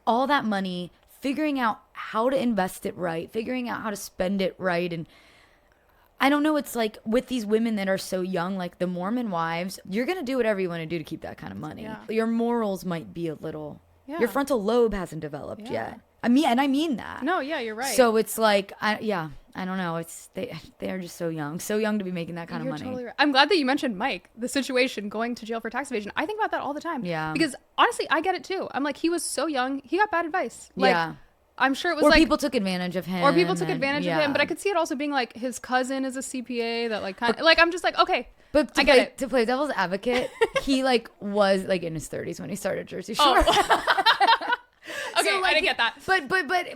all that money, figuring out how to invest it right, figuring out how to spend it right. And I don't know, it's like with these women that are so young, like the Mormon wives, you're going to do whatever you want to do to keep that kind of money. Yeah. Your morals might be a little, your frontal lobe hasn't developed yet. I mean that. No, yeah, you're right. So it's like, I don't know. It's they are just so young to be making that kind of money. Totally right. I'm glad that you mentioned Mike, the situation going to jail for tax evasion. I think about that all the time. Yeah. Because honestly, I get it too. I'm like, he was so young. He got bad advice. Like, I'm sure it was people took advantage of him. Or people took advantage of him. But I could see it also being like his cousin is a CPA that like kind of like, I'm just like, okay. But to play devil's advocate, he like was like in his 30s when he started Jersey Shore. Okay, so, like, I didn't get that.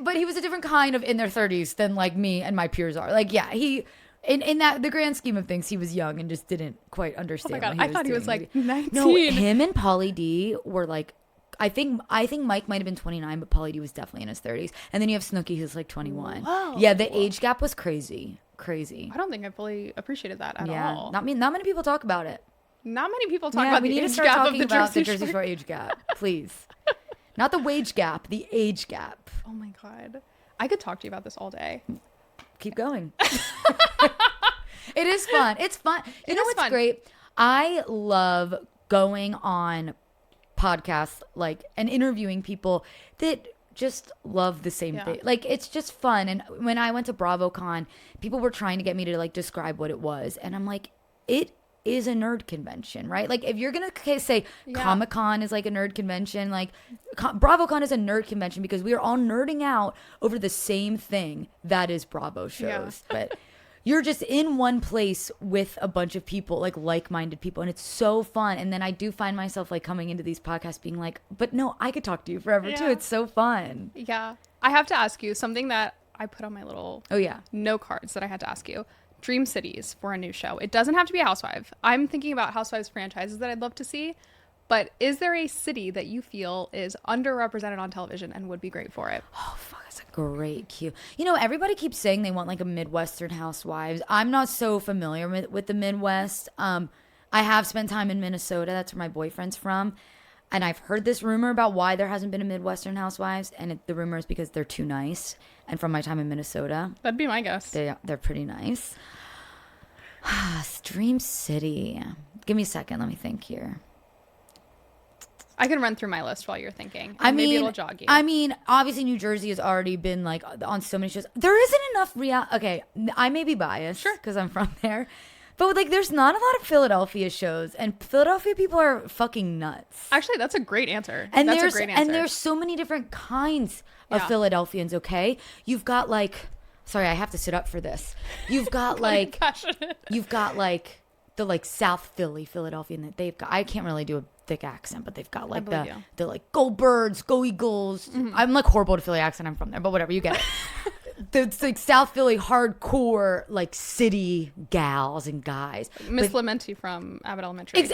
But he was a different kind of in their 30s than like me and my peers are. Like, yeah, he in that the grand scheme of things, he was young and just didn't quite understand. Oh my God, I thought he was like 19. No, him and Pauly D were like, I think Mike might have been 29, but Pauly D was definitely in his 30s. And then you have Snooki, who's like 21. Whoa. Yeah, the age gap was crazy. I don't think I fully appreciated that at all. Not many people talk about it. Not many people talk about the age gap of the Jersey Shore age gap, please. Not the wage gap, the age gap. Oh my God. I could talk to you about this all day. Keep going. It is fun. It's fun. You know what's great? I love going on podcasts like and interviewing people that just love the same thing. Like, it's just fun. And when I went to BravoCon, people were trying to get me to like describe what it was. And I'm like, it is a nerd convention, right? Like, if you're gonna say Comic-Con is like a nerd convention, like BravoCon is a nerd convention because we are all nerding out over the same thing that is Bravo shows. But you're just in one place with a bunch of people, like like-minded people, and it's so fun. And then I do find myself like coming into these podcasts being like, but no, I could talk to you forever too. It's so fun. Yeah. I have to ask you something that I put on my little note cards that I had to ask you. Dream cities for a new show. It doesn't have to be a housewife. I'm thinking about housewives franchises that I'd love to see, but is there a city that you feel is underrepresented on television and would be great for it? Oh, fuck, that's a great cue. You know, everybody keeps saying they want like a Midwestern housewives. I'm not so familiar with the Midwest. I have spent time in Minnesota. That's where my boyfriend's from. And I've heard this rumor about why there hasn't been a Midwestern housewives. And the rumor is because they're too nice. And from my time in Minnesota, that'd be my guess. They're pretty nice. Dream City. Give me a second. Let me think here. I can run through my list while you're thinking. Maybe it'll jog you. I mean, obviously New Jersey has already been like on so many shows. There isn't enough Okay, I may be biased because I'm from there. But like, there's not a lot of Philadelphia shows, and Philadelphia people are fucking nuts. Actually, that's a great answer. And there's so many different kinds of Philadelphians. Okay, you've got like, sorry, I have to sit up for this. You've got like, the like South Philly Philadelphian that they've got. I can't really do a thick accent, but they've got like the like go Birds, go Eagles. Mm-hmm. I'm like horrible to Philly accent. I'm from there, but whatever, you get it. It's like South Philly hardcore like city gals and guys. Miss Clementi from Abbott Elementary.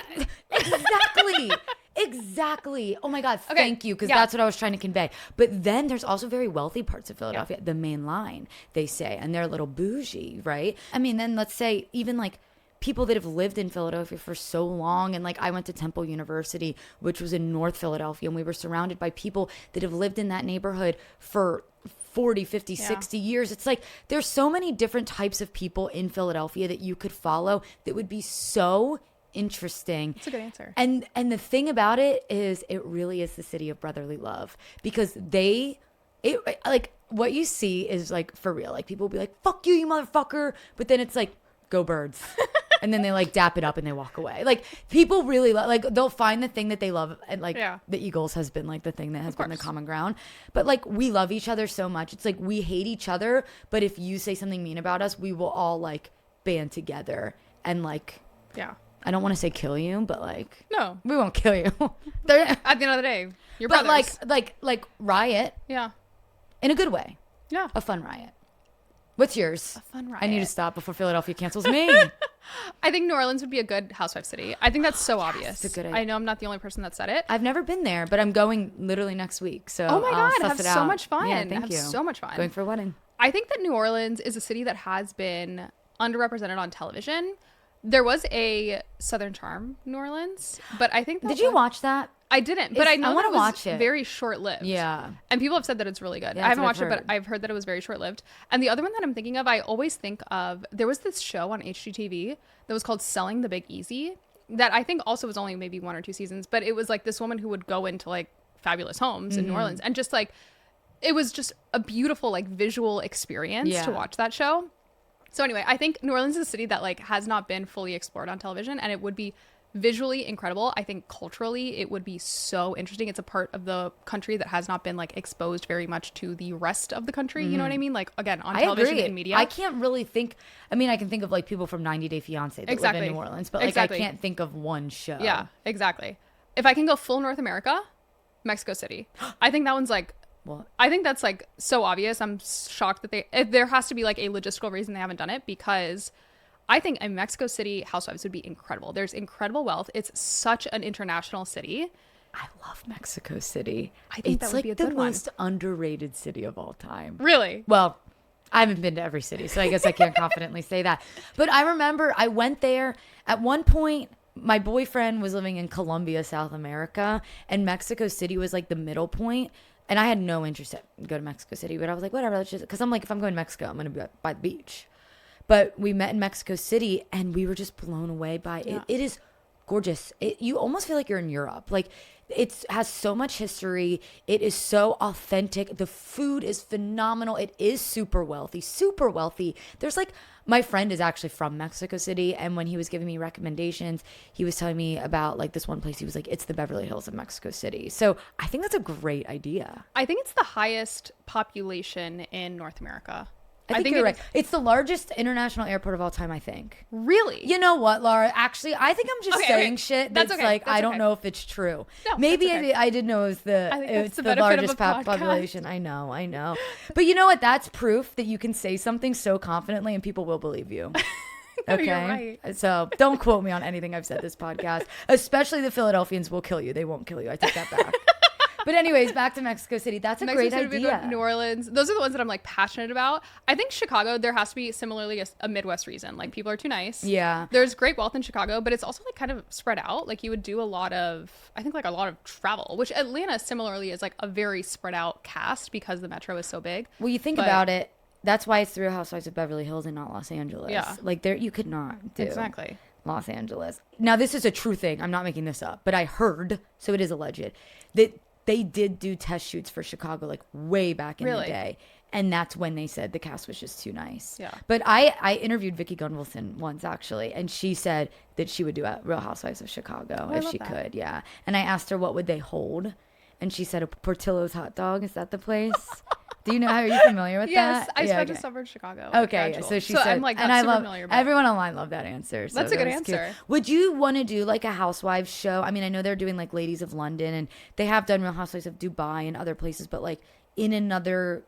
Exactly. Oh my God, thank you, because that's what I was trying to convey. But then there's also very wealthy parts of Philadelphia, the main line, they say, and they're a little bougie, right? I mean, then let's say even like people that have lived in Philadelphia for so long. And like I went to Temple University, which was in North Philadelphia, and we were surrounded by people that have lived in that neighborhood for 40, 50, 60 years. It's like there's so many different types of people in Philadelphia that you could follow that would be so interesting. That's a good answer. And the thing about it is it really is the city of brotherly love, because like what you see is like for real. Like people will be like, fuck you, you motherfucker. But then it's like, go Birds. And then they like dap it up and they walk away. Like people really like they'll find the thing that they love, and like the Eagles has been like the thing that has been the common ground. But like we love each other so much. It's like we hate each other, but if you say something mean about us, we will all like band together and like I don't want to say kill you, but like no, we won't kill you. At the end of the day, you're brothers. But like riot. Yeah. In a good way. Yeah. A fun riot. What's yours? A fun riot. I need to stop before Philadelphia cancels me. I think New Orleans would be a good housewife city. I think that's so obvious. It's a good idea. I know I'm not the only person that said it. I've never been there, but I'm going literally next week. So oh my I'll God, suss have it so out. much fun. Yeah, thank have you. so much fun. Going for a wedding. I think that New Orleans is a city that has been underrepresented on television. There was a Southern Charm, New Orleans, but I think Did you watch that? I didn't, but I know I want that to watch it. Very short-lived. Yeah. And people have said that it's really good. Yeah, I haven't that's watched what it, but I've heard that it was very short-lived. And the other one that I'm thinking of, I always think of, there was this show on HGTV that was called Selling the Big Easy that I think also was only maybe 1 or 2 seasons, but it was like this woman who would go into like fabulous homes in New Orleans, and just like, it was just a beautiful like visual experience to watch that show. So anyway, I think New Orleans is a city that like has not been fully explored on television, and it would be visually incredible. I think culturally it would be so interesting. It's a part of the country that has not been like exposed very much to the rest of the country. You know what I mean? Like again, on television and media. I can't really think. I mean, I can think of like people from 90 Day Fiance that live in New Orleans, but like I can't think of one show. Yeah, exactly. If I can go full North America, Mexico City. I think that one's like, I think that's like so obvious. I'm shocked that there has to be like a logistical reason they haven't done it, because I think a Mexico City Housewives would be incredible. There's incredible wealth. It's such an international city. I love Mexico City. I think that would be a good one. It's like the most underrated city of all time. Really? Well, I haven't been to every city, so I guess I can't confidently say that. But I remember I went there at one point. My boyfriend was living in Colombia, South America, and Mexico City was like the middle point. And I had no interest in go to Mexico City, but I was like, whatever, let's just, because I'm like, if I'm going to Mexico, I'm going to be by the beach. But we met in Mexico City, and we were just blown away by it. It is gorgeous. You almost feel like you're in Europe. Like it has so much history. It is so authentic. The food is phenomenal. It is super wealthy, super wealthy. There's like, my friend is actually from Mexico City, and when he was giving me recommendations, he was telling me about like this one place. He was like, it's the Beverly Hills of Mexico City. So I think that's a great idea. I think it's the highest population in North America. I think you're right. It's the largest international airport of all time, I think. Really? You know what, Laura? Actually, I think I'm just saying shit that's like, I don't know if it's true. No, maybe I did know it was the largest population. I know. But you know what? That's proof that you can say something so confidently and people will believe you. Okay? You're right. So don't quote me on anything I've said this podcast. Especially the Philadelphians will kill you. They won't kill you. I take that back. But anyways, back to Mexico City. That's a great idea. New Orleans. Those are the ones that I'm like passionate about. I think Chicago, there has to be similarly a Midwest reason. Like people are too nice. Yeah. There's great wealth in Chicago, but it's also like kind of spread out. Like you would do a lot of travel, which Atlanta similarly is like a very spread out cast because the metro is so big. Well, you think about it. That's why it's the Real Housewives of Beverly Hills and not Los Angeles. Yeah. Like there, you could not do. Exactly. Los Angeles. Now, this is a true thing. I'm not making this up, but I heard, so it is alleged, that they did do test shoots for Chicago like way back in the day. And that's when they said the cast was just too nice. Yeah. But I interviewed Vicki Gunvalson once actually, and she said that she would do a Real Housewives of Chicago if she could. Yeah. And I asked her what would they hold, and she said a Portillo's hot dog. Is that the place? Do you know? Are you familiar with that? Yes, I spent a summer in Chicago. Okay, so she said, I'm like, and I love familiar, but everyone online loved that answer. So that's a good answer. Cute. Would you want to do like a Housewives show? I mean, I know they're doing like Ladies of London, and they have done Real Housewives of Dubai and other places, but like in another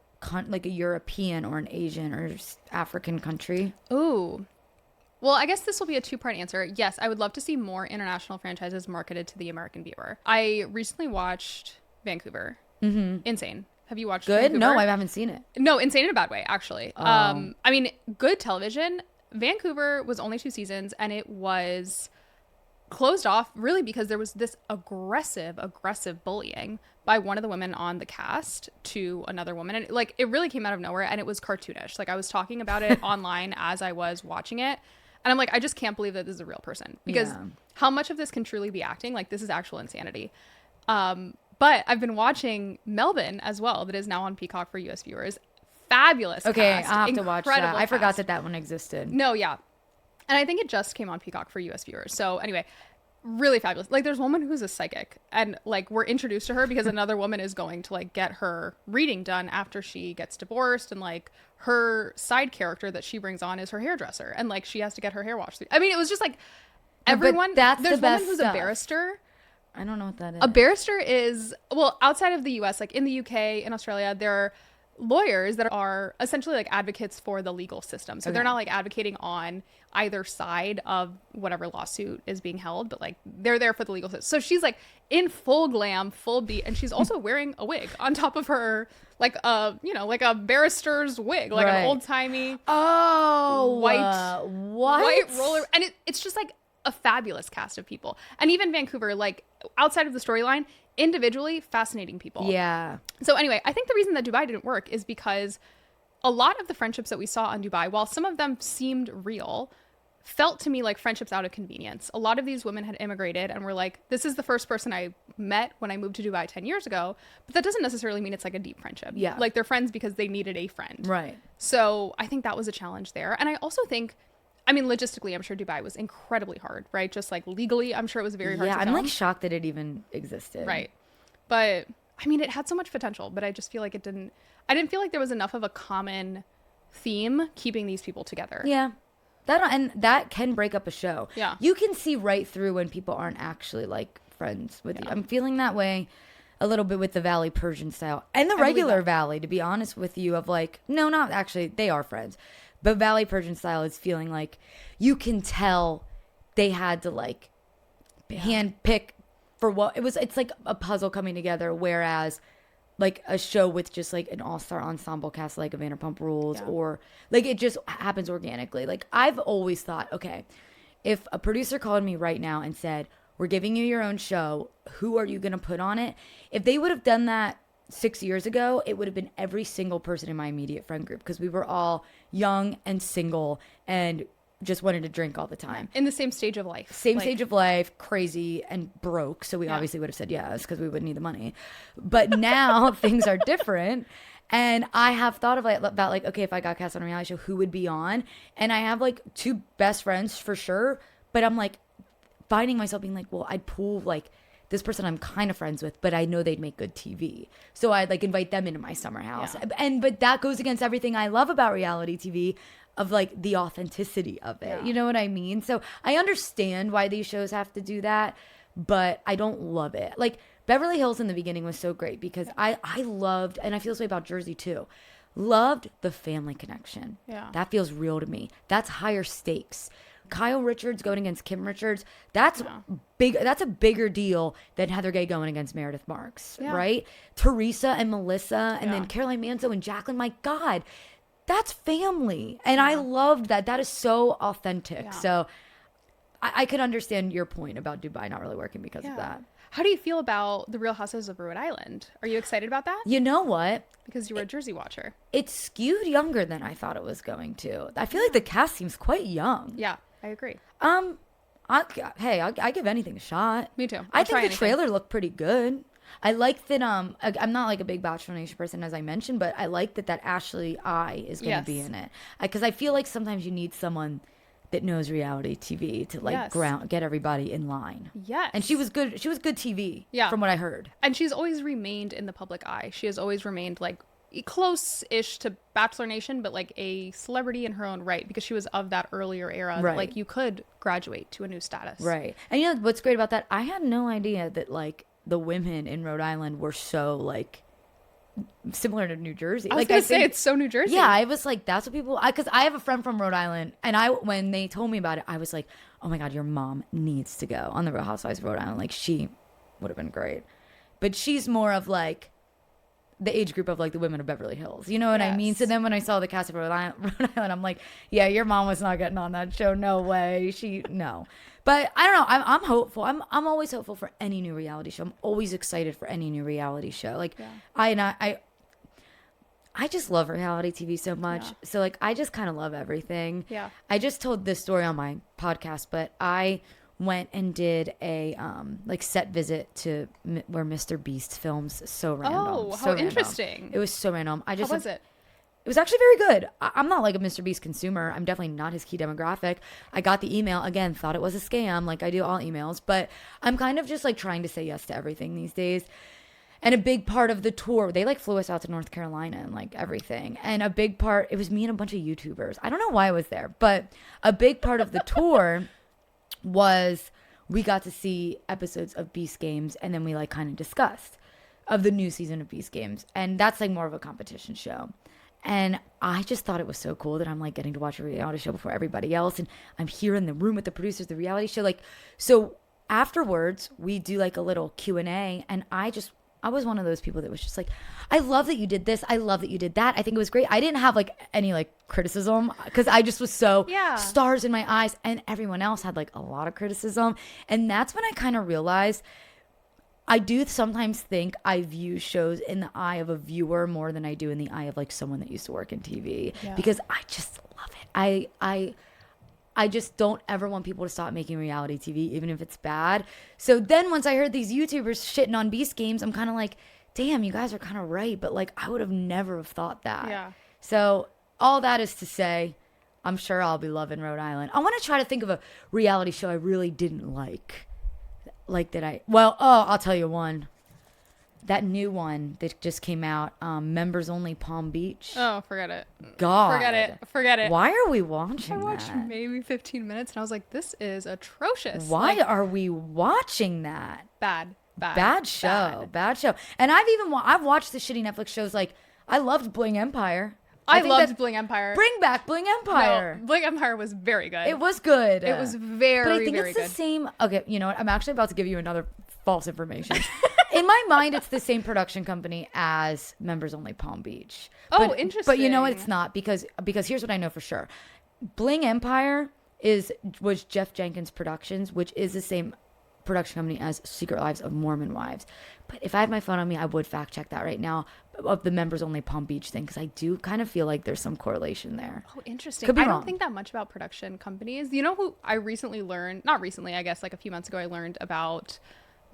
like a European or an Asian or African country. Ooh. Well, I guess this will be a 2-part answer. Yes, I would love to see more international franchises marketed to the American viewer. I recently watched Vancouver. Insane. Have you watched Good? Vancouver? No, I haven't seen it. No, insane in a bad way, actually. I mean, good television. Vancouver was only 2 seasons, and it was closed off really because there was this aggressive bullying by one of the women on the cast to another woman, and like it really came out of nowhere, and it was cartoonish. Like I was talking about it online as I was watching it, and I'm like, I just can't believe that this is a real person, because how much of this can truly be acting? Like this is actual insanity. But I've been watching Melbourne as well, that is now on Peacock for US viewers. Fabulous Okay, cast. I'll have to watch that. Incredible I forgot cast. that one existed. No, yeah. And I think it just came on Peacock for US viewers. So anyway, really fabulous. Like there's a woman who's a psychic, and like we're introduced to her because another woman is going to like get her reading done after she gets divorced, and like her side character that she brings on is her hairdresser, and like she has to get her hair washed. I mean, it was just like everyone. That's there's the a woman best who's stuff. a barrister. I don't know what that is. A barrister is, well, outside of the US, like in the UK, in Australia, there are lawyers that are essentially like advocates for the legal system. So they're not like advocating on either side of whatever lawsuit is being held, but like they're there for the legal system. So she's like in full glam, full beat, and she's also wearing a wig on top of her, like a, you know, like a barrister's wig, like an old timey white roller. And it's just like a fabulous cast of people. And even Vancouver, like outside of the storyline, individually fascinating people. Yeah. So anyway, I think the reason that Dubai didn't work is because a lot of the friendships that we saw on Dubai, while some of them seemed real, felt to me like friendships out of convenience. A lot of these women had immigrated and were like, this is the first person I met when I moved to Dubai 10 years ago. But that doesn't necessarily mean it's like a deep friendship. Yeah. Like they're friends because they needed a friend. Right. So I think that was a challenge there. And I also think, I mean, logistically, I'm sure Dubai was incredibly hard, right? Just like legally, I'm sure it was very hard to I'm film. like shocked that it even existed. Right. But I mean, it had so much potential, but I just feel like I didn't feel like there was enough of a common theme keeping these people together. Yeah. That can break up a show. Yeah. You can see right through when people aren't actually like friends with you. I'm feeling that way a little bit with the Valley Persian style and the regular Valley, to be honest with you, of like, no, not actually, they are friends. But Valley Persian style is feeling like you can tell they had to like hand pick for what it was. It's like a puzzle coming together, whereas like a show with just like an all-star ensemble cast like a Vanderpump Rules or like it just happens organically. Like I've always thought, okay, if a producer called me right now and said, we're giving you your own show, who are you going to put on it? If they would have done that 6 years ago, it would have been every single person in my immediate friend group, because we were all young and single and just wanted to drink all the time. In the same stage of life. Stage of life, crazy and broke. So we obviously would have said yes because we would need the money. But now things are different. And I have thought of about like, okay, if I got cast on a reality show, who would be on? And I have like 2 best friends for sure. But I'm like finding myself being like, well, I'd pull like this person I'm kind of friends with, but I know they'd make good TV. So I'd like invite them into my summer house. Yeah. But that goes against everything I love about reality TV, of like the authenticity of it. Yeah. You know what I mean? So I understand why these shows have to do that, but I don't love it. Like Beverly Hills in the beginning was so great because I loved, and I feel this way about Jersey too, loved the family connection. Yeah. That feels real to me. That's higher stakes. Kyle Richards going against Kim Richards, that's big. That's a bigger deal than Heather Gay going against Meredith Marks, right? Teresa and Melissa, and then Caroline Manzo and Jacqueline. My God, that's family. And I loved that. That is so authentic. Yeah. So I could understand your point about Dubai not really working because of that. How do you feel about the Real Housewives of Rhode Island? Are you excited about that? You know what? Because you were a Jersey watcher. It's skewed younger than I thought it was going to. I feel like the cast seems quite young. Yeah, I agree. I give anything a shot. Me too. I think the trailer looked pretty good. I like that. I'm not like a big Bachelor Nation person, as I mentioned, but I like that Ashley I is going to be in it, because I feel like sometimes you need someone that knows reality TV to like get everybody in line. Yes. And she was good. She was good TV. Yeah. From what I heard. And she's always remained in the public eye. She has always remained like close-ish to Bachelor Nation, but like a celebrity in her own right, because she was of that earlier era. Right. That, like you could graduate to a new status. Right. And you know what's great about that? I had no idea that like the women in Rhode Island were so like similar to New Jersey. I was gonna say it's so New Jersey. Yeah, I was like, that's what people. Because I have a friend from Rhode Island, and when they told me about it, I was like, oh my God, your mom needs to go on the Real Housewives of Rhode Island. Like she would have been great, but she's more of like the age group of like the women of Beverly Hills. You know what I mean? Yes. So then when I saw the cast of Rhode Island, I'm like, yeah, your mom was not getting on that show. No way. No. But I don't know. I'm hopeful. I'm always hopeful for any new reality show. I'm always excited for any new reality show. Like I just love reality TV so much. Yeah. So like I just kind of love everything. Yeah. I just told this story on my podcast, but I went and did a like set visit to where Mr. Beast films. So random. Oh, so how random. Interesting. It was so random. How was it? It was actually very good. I'm not like a Mr. Beast consumer. I'm definitely not his key demographic. I got the email, again, thought it was a scam, like I do all emails, but I'm kind of just like trying to say yes to everything these days. And a big part of the tour, they like flew us out to North Carolina and like everything. And a big part, it was me and a bunch of YouTubers. I don't know why I was there, but a big part of the tour was we got to see episodes of Beast Games, and then we like kind of discussed of the new season of Beast Games. And that's like more of a competition show. And I just thought it was so cool that I'm like getting to watch a reality show before everybody else. And I'm here in the room with the producers of the reality show. Like, so afterwards we do like a little Q&A, and I was one of those people that was just like, I love that you did this. I love that you did that. I think it was great. I didn't have like any like criticism because I just was so stars in my eyes, and everyone else had like a lot of criticism. And that's when I kind of realized I do sometimes think I view shows in the eye of a viewer more than I do in the eye of like someone that used to work in TV, because I just love it. I just don't ever want people to stop making reality TV, even if it's bad. So then once I heard these YouTubers shitting on Beast Games, I'm kind of like, damn, you guys are kind of right. But like, I would have never have thought that. Yeah. So all that is to say, I'm sure I'll be loving Rhode Island. I want to try to think of a reality show I really didn't like. I'll tell you one. That new one that just came out, Members Only Palm Beach. Oh, forget it. God. Forget it. Why are we watching that? I watched maybe 15 minutes and I was like, this is atrocious. Why are we watching that? Bad show. And I've watched the shitty Netflix shows. Like, I loved Bling Empire. I loved Bling Empire. Bring back Bling Empire. No, Bling Empire was very good. It was good. It was very, but I think very it's good. the same. Okay, you know what? I'm actually about to give you another false information. In my mind, it's the same production company as Members Only Palm Beach. Oh, interesting. But you know what? It's not, because here's what I know for sure. Bling Empire was Jeff Jenkins Productions, which is the same production company as Secret Lives of Mormon Wives. But if I had my phone on me, I would fact check that right now of the Members Only Palm Beach thing, because I do kind of feel like there's some correlation there. Oh, interesting. Could be I wrong. don't think that much about production companies. You know who I recently learned, not recently, I guess like a few months ago, I learned about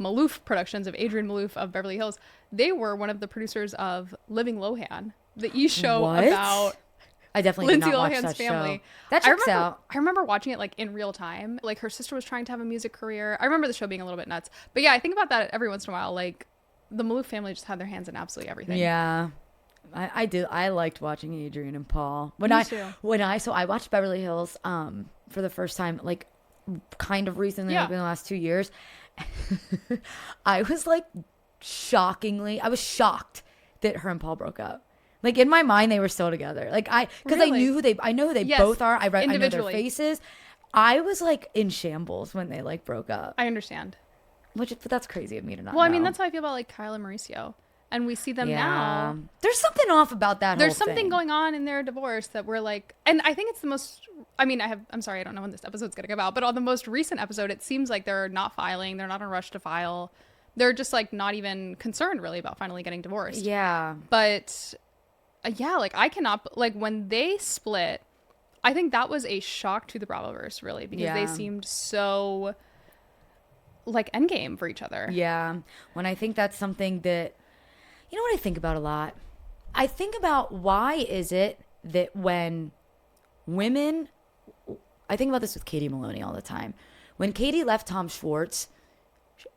Maloof Productions, of Adrian Maloof of Beverly Hills. They were one of the producers of Living Lohan, the show about I definitely Lindsay did not watch Lohan's that family. Show. That checks out. I remember watching it like in real time. Like her sister was trying to have a music career. I remember the show being a little bit nuts. But yeah, I think about that every once in a while. Like the Maloof family just had their hands in absolutely everything. Yeah. I did. I liked watching Adrian and Paul. Me too. I watched Beverly Hills for the first time, like kind of recently, like in the last 2 years. I was like I was shocked that her and Paul broke up. Like in my mind, they were still together. Like because I know who they both are. I know their faces. I was like in shambles when they like broke up. I understand. But that's crazy of me to not know. Well, I mean, that's how I feel about like Kyle and Mauricio. And we see them now. There's something off about that. There's something going on in their divorce that we're like, and I think it's the most, I mean, I'm sorry, I don't know when this episode's going to come out, but on the most recent episode, it seems like they're not filing. They're not in a rush to file. They're just like not even concerned really about finally getting divorced. Yeah. But like I cannot, like when they split, I think that was a shock to the Bravoverse really, because they seemed so like endgame for each other. Yeah. When I think that's something that, you know what I think about a lot? I think about why is it that when women, I think about this with Katie Maloney all the time. When Katie left Tom Schwartz,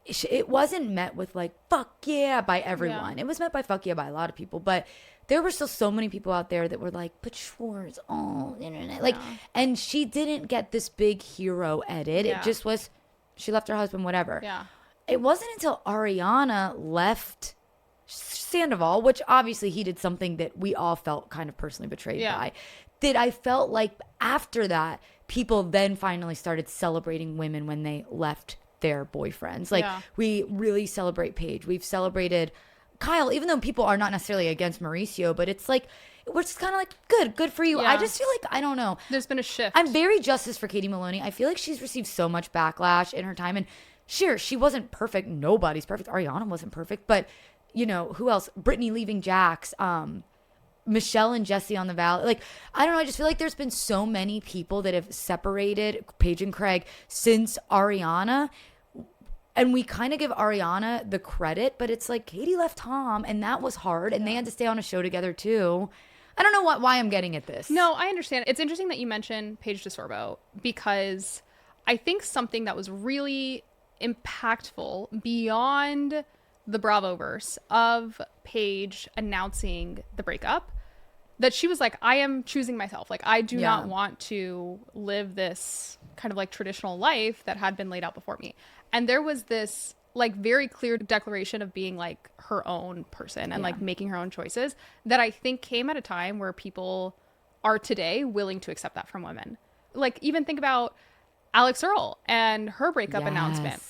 it wasn't met with like, fuck yeah, by everyone. Yeah. It was met by fuck yeah by a lot of people. But there were still so many people out there that were like, but Schwartz, oh, internet. Like, and she didn't get this big hero edit. Yeah. It just was, she left her husband, whatever. Yeah. It wasn't until Ariana left Sandoval, which obviously he did something that we all felt kind of personally betrayed by, that I felt like after that, people then finally started celebrating women when they left their boyfriends. Like we really celebrate Paige. We've celebrated Kyle, even though people are not necessarily against Mauricio, but it's like, we're just kind of like, good for you. Yeah. I just feel like, I don't know. There's been a shift. I'm very justice for Katie Maloney. I feel like she's received so much backlash in her time. And sure, she wasn't perfect. Nobody's perfect. Ariana wasn't perfect. But, you know, who else? Brittany leaving Jax. Michelle and Jesse on the Valley. Like, I don't know. I just feel like there's been so many people that have separated Paige and Craig since Ariana. And we kind of give Ariana the credit, but it's like Katie left Tom, and that was hard. And they had to stay on a show together, too. I don't know why I'm getting at this. No, I understand. It's interesting that you mentioned Paige DeSorbo, because I think something that was really impactful beyond the Bravoverse of Paige announcing the breakup, that she was like, I am choosing myself. Like, I do not want to live this kind of like traditional life that had been laid out before me. And there was this like very clear declaration of being like her own person and like making her own choices that I think came at a time where people are today willing to accept that from women. Like, even think about Alex Earle and her breakup announcement.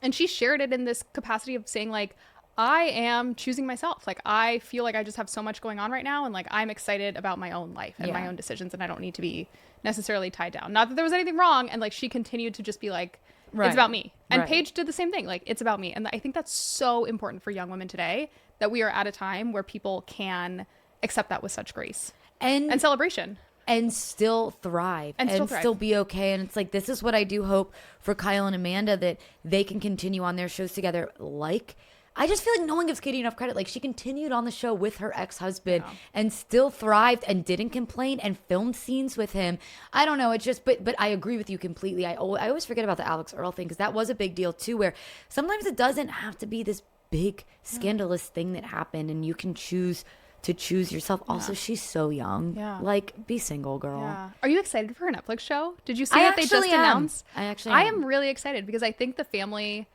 And she shared it in this capacity of saying like, I am choosing myself. Like, I feel like I just have so much going on right now. And like, I'm excited about my own life and my own decisions. And I don't need to be necessarily tied down. Not that there was anything wrong. And like, she continued to just be like, it's about me. And Paige did the same thing. Like, it's about me. And I think that's so important for young women today, that we are at a time where people can accept that with such grace and celebration. And still thrive. And still be okay. And it's like, this is what I do hope for Kyle and Amanda, that they can continue on their shows together. Like, I just feel like no one gives Katie enough credit. Like, she continued on the show with her ex-husband and still thrived and didn't complain and filmed scenes with him. I don't know. It's just, but I agree with you completely. I always forget about the Alex Earle thing, because that was a big deal too, where sometimes it doesn't have to be this big scandalous thing that happened, and you can choose to choose yourself. Also, she's so young. Yeah. Like, be single, girl. Yeah. Are you excited for her Netflix show? Did you see that they just announced? I am really excited, because I think the family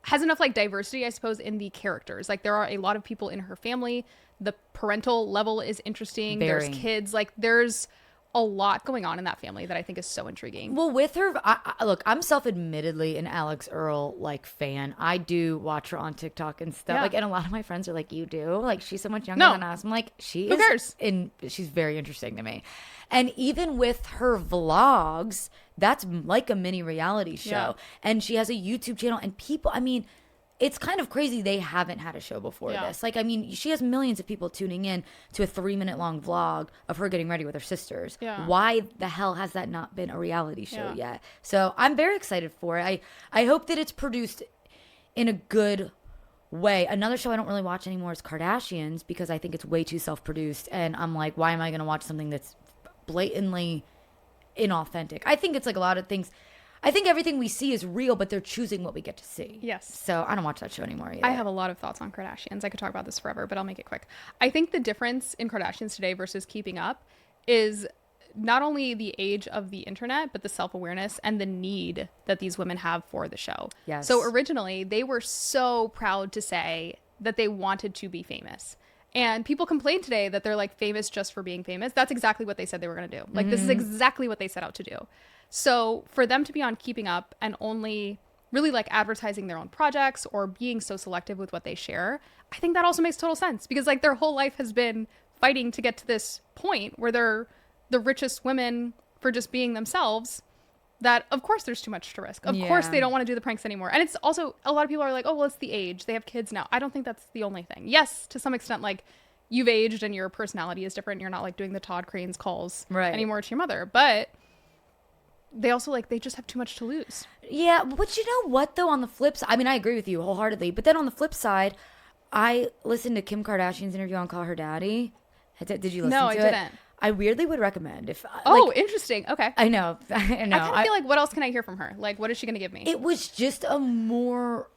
has enough like diversity, I suppose, in the characters. Like, there are a lot of people in her family. The parental level is interesting. There's kids. Like, there's a lot going on in that family that I think is so intriguing. Well, with her, look, I'm self-admittedly an Alex Earle like fan. I do watch her on TikTok and stuff. Like, and a lot of my friends are like, you do? Like, she's so much younger than us. I'm like, who cares? She's very interesting to me. And even with her vlogs, that's like a mini reality show. Yeah. And she has a YouTube channel, and people, I mean, it's kind of crazy they haven't had a show before this. Like, I mean, she has millions of people tuning in to a 3-minute long vlog of her getting ready with her sisters. Yeah. Why the hell has that not been a reality show yet? So I'm very excited for it. I hope that it's produced in a good way. Another show I don't really watch anymore is Kardashians, because I think it's way too self-produced. And I'm like, why am I going to watch something that's blatantly inauthentic? I think it's like a lot of things. I think everything we see is real, but they're choosing what we get to see. Yes. So I don't watch that show anymore either. I have a lot of thoughts on Kardashians. I could talk about this forever, but I'll make it quick. I think the difference in Kardashians today versus Keeping Up is not only the age of the internet, but the self-awareness and the need that these women have for the show. Yes. So originally, they were so proud to say that they wanted to be famous. And people complain today that they're like famous just for being famous. That's exactly what they said they were going to do. Like, this is exactly what they set out to do. So for them to be on Keeping Up and only really like advertising their own projects or being so selective with what they share, I think that also makes total sense, because like their whole life has been fighting to get to this point where they're the richest women for just being themselves, that of course there's too much to risk. Of course they don't want to do the pranks anymore. And it's also, a lot of people are like, oh, well, it's the age. They have kids now. I don't think that's the only thing. Yes, to some extent, like, you've aged and your personality is different. You're not like doing the Todd Cranes calls anymore to your mother. But they also like, they just have too much to lose. Yeah, but you know what though, on the flip side, I mean, I agree with you wholeheartedly, but then on the flip side, I listened to Kim Kardashian's interview on Call Her Daddy. Did you listen to it? No, I didn't. I weirdly would recommend if interesting. Okay. I know. I kind of feel like, what else can I hear from her? Like, what is she going to give me? It was just a more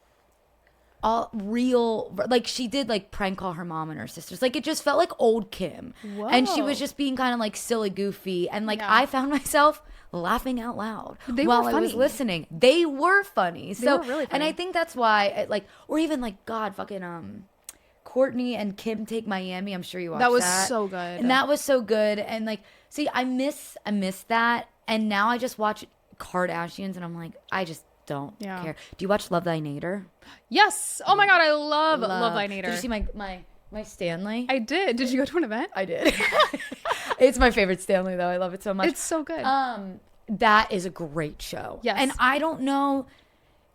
real, like, she did like prank call her mom and her sisters. Like, it just felt like old Kim. Whoa. And she was just being kind of like silly, goofy, and like I found myself laughing out loud while I was listening. They were funny. They were really funny. And I think that's why, like, or even like, God, fucking Courtney and Kim Take Miami. I'm sure you watched that. That was so good. And that was so good. And like, see, I miss that. And now I just watch Kardashians, and I'm like, I just don't Yeah. care. Do you watch Love Thy Nader? Yes. Oh my God, I love Thy Nader. Did you see my Stanley? I did. Did you go to an event? I did. It's my favorite Stanley, though. I love it so much. It's so good. That is a great show. Yes. And I don't know,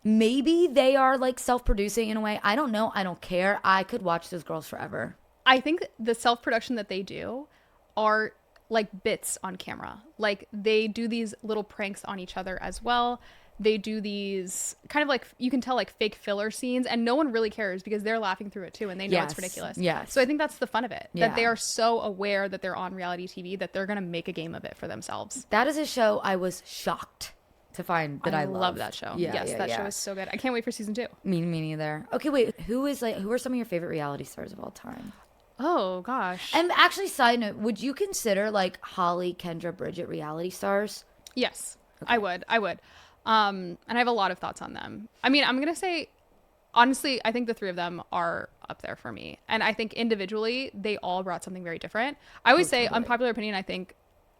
maybe they are like self-producing in a way. I don't know. I don't care. I could watch those girls forever. I think the self-production that they do are like bits on camera. Like they do these little pranks on each other as well. They do these kind of like, you can tell, like fake filler scenes, and no one really cares because they're laughing through it too, and they know it's ridiculous. Yes. So I think that's the fun of it, Yeah. that they are so aware that they're on reality TV that they're going to make a game of it for themselves. That is a show I was shocked to find that I love that show. Yeah, yes, yeah, that yeah. show is so good. I can't wait for season 2. Me neither. Okay, wait. Who are some of your favorite reality stars of all time? Oh gosh. And actually, side note, would you consider like Holly, Kendra, Bridget reality stars? Yes, okay. I would. And I have a lot of thoughts on them. I mean, I'm going to say, honestly, I think the 3 of them are up there for me. And I think individually, they all brought something very different. I always say, unpopular opinion, I think,